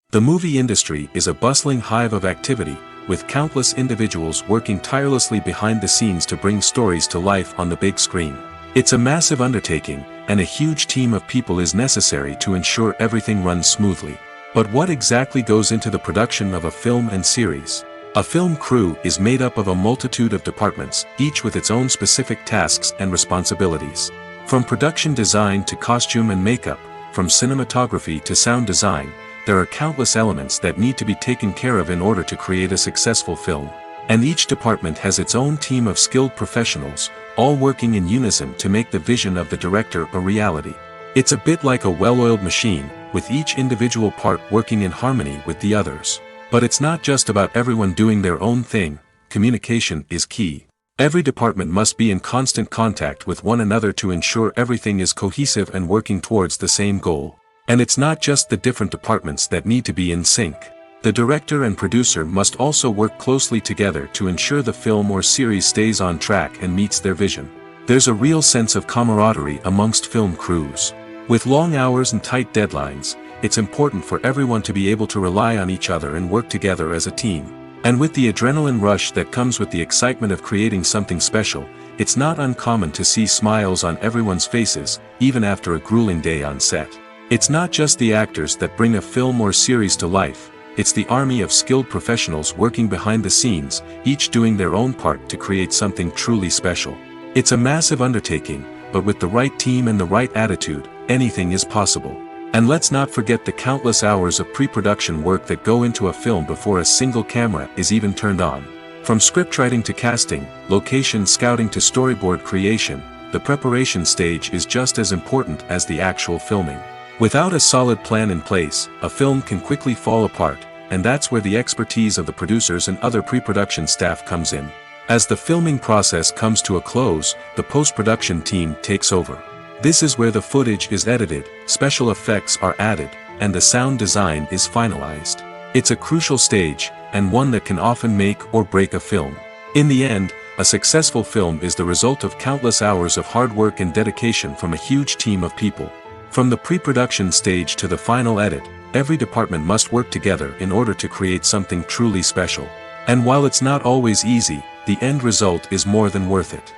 The movie industry is a bustling hive of activity, with countless individuals working tirelessly behind the scenes to bring stories to life on the big screen. It's a massive undertaking, and a huge team of people is necessary to ensure everything runs smoothly. But what exactly goes into the production of a film and series? A film crew is made up of a multitude of departments, each with its own specific tasks and responsibilities. From production design to costume and makeup, from cinematography to sound design, there are countless elements that need to be taken care of in order to create a successful film. And each department has its own team of skilled professionals, all working in unison to make the vision of the director a reality. It's a bit like a well-oiled machine, with each individual part working in harmony with the others. But it's not just about everyone doing their own thing. Communication is key. Every department must be in constant contact with one another to ensure everything is cohesive and working towards the same goal. And it's not just the different departments that need to be in sync. The director and producer must also work closely together to ensure the film or series stays on track and meets their vision. There's a real sense of camaraderie amongst film crews. With long hours and tight deadlines, it's important for everyone to be able to rely on each other and work together as a team. And with the adrenaline rush that comes with the excitement of creating something special, it's not uncommon to see smiles on everyone's faces, even after a grueling day on set. It's not just the actors that bring a film or series to life, it's the army of skilled professionals working behind the scenes, each doing their own part to create something truly special. It's a massive undertaking, but with the right team and the right attitude, anything is possible. And let's not forget the countless hours of pre-production work that go into a film before a single camera is even turned on. From scriptwriting to casting, location scouting to storyboard creation, the preparation stage is just as important as the actual filming. Without a solid plan in place, a film can quickly fall apart, and that's where the expertise of the producers and other pre-production staff comes in. As the filming process comes to a close, the post-production team takes over. This is where the footage is edited, special effects are added, and the sound design is finalized. It's a crucial stage, and one that can often make or break a film. In the end, a successful film is the result of countless hours of hard work and dedication from a huge team of people. From the pre-production stage to the final edit, every department must work together in order to create something truly special. And while it's not always easy, the end result is more than worth it.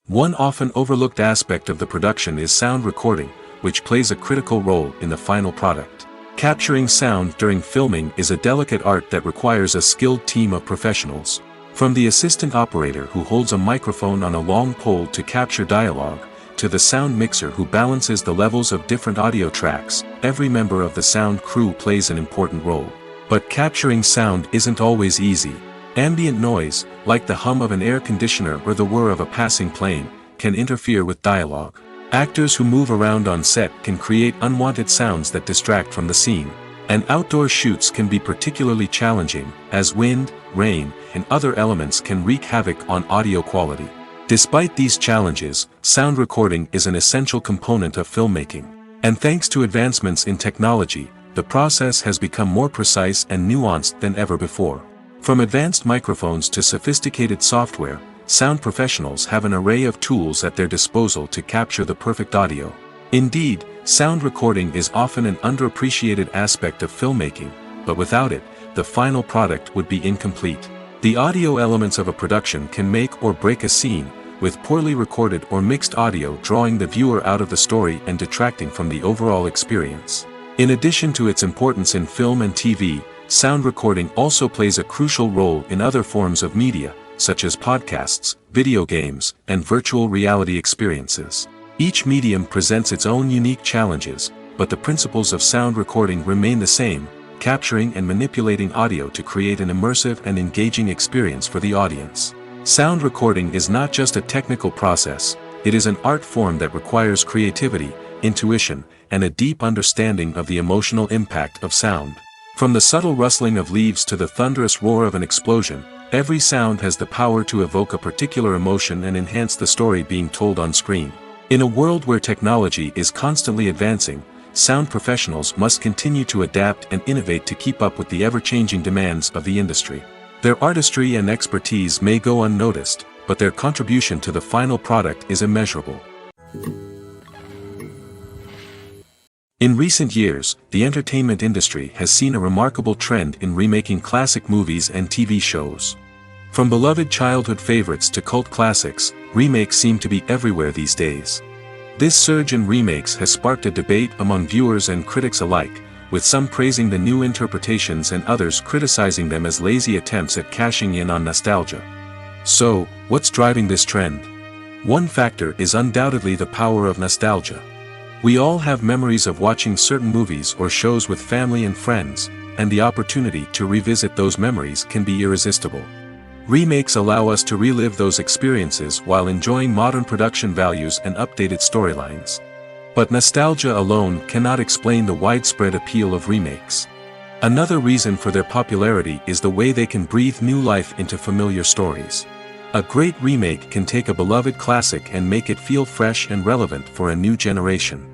One often overlooked aspect of the production is sound recording, which plays a critical role in the final product. Capturing sound during filming is a delicate art that requires a skilled team of professionals. From the assistant operator who holds a microphone on a long pole to capture dialogue, to the sound mixer who balances the levels of different audio tracks, every member of the sound crew plays an important role. But capturing sound isn't always easy. Ambient noise, like the hum of an air conditioner or the whir of a passing plane, can interfere with dialogue. Actors who move around on set can create unwanted sounds that distract from the scene. And outdoor shoots can be particularly challenging, as wind, rain, and other elements can wreak havoc on audio quality. Despite these challenges, sound recording is an essential component of filmmaking. And thanks to advancements in technology, the process has become more precise and nuanced than ever before. From advanced microphones to sophisticated software, sound professionals have an array of tools at their disposal to capture the perfect audio. Indeed, sound recording is often an underappreciated aspect of filmmaking, but without it, the final product would be incomplete. The audio elements of a production can make or break a scene, with poorly recorded or mixed audio drawing the viewer out of the story and detracting from the overall experience. In addition to its importance in film and TV, sound recording also plays a crucial role in other forms of media, such as podcasts, video games, and virtual reality experiences. Each medium presents its own unique challenges, but the principles of sound recording remain the same, capturing and manipulating audio to create an immersive and engaging experience for the audience. Sound recording is not just a technical process, it is an art form that requires creativity, intuition, and a deep understanding of the emotional impact of sound. From the subtle rustling of leaves to the thunderous roar of an explosion, every sound has the power to evoke a particular emotion and enhance the story being told on screen. In a world where technology is constantly advancing, sound professionals must continue to adapt and innovate to keep up with the ever-changing demands of the industry. Their artistry and expertise may go unnoticed, but their contribution to the final product is immeasurable. In recent years, the entertainment industry has seen a remarkable trend in remaking classic movies and TV shows. From beloved childhood favorites to cult classics, remakes seem to be everywhere these days. This surge in remakes has sparked a debate among viewers and critics alike, with some praising the new interpretations and others criticizing them as lazy attempts at cashing in on nostalgia. So, what's driving this trend? One factor is undoubtedly the power of nostalgia. We all have memories of watching certain movies or shows with family and friends, and the opportunity to revisit those memories can be irresistible. Remakes allow us to relive those experiences while enjoying modern production values and updated storylines. But nostalgia alone cannot explain the widespread appeal of remakes. Another reason for their popularity is the way they can breathe new life into familiar stories. A great remake can take a beloved classic and make it feel fresh and relevant for a new generation.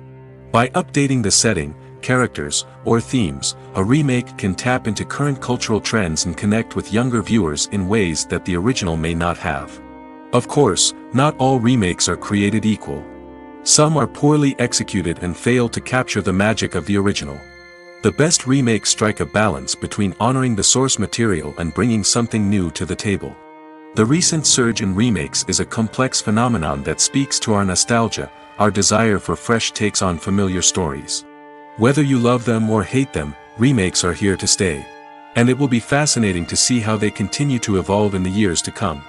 By updating the setting, characters, or themes, a remake can tap into current cultural trends and connect with younger viewers in ways that the original may not have. Of course, not all remakes are created equal. Some are poorly executed and fail to capture the magic of the original. The best remakes strike a balance between honoring the source material and bringing something new to the table. The recent surge in remakes is a complex phenomenon that speaks to our nostalgia, our desire for fresh takes on familiar stories. Whether you love them or hate them, remakes are here to stay. And it will be fascinating to see how they continue to evolve in the years to come.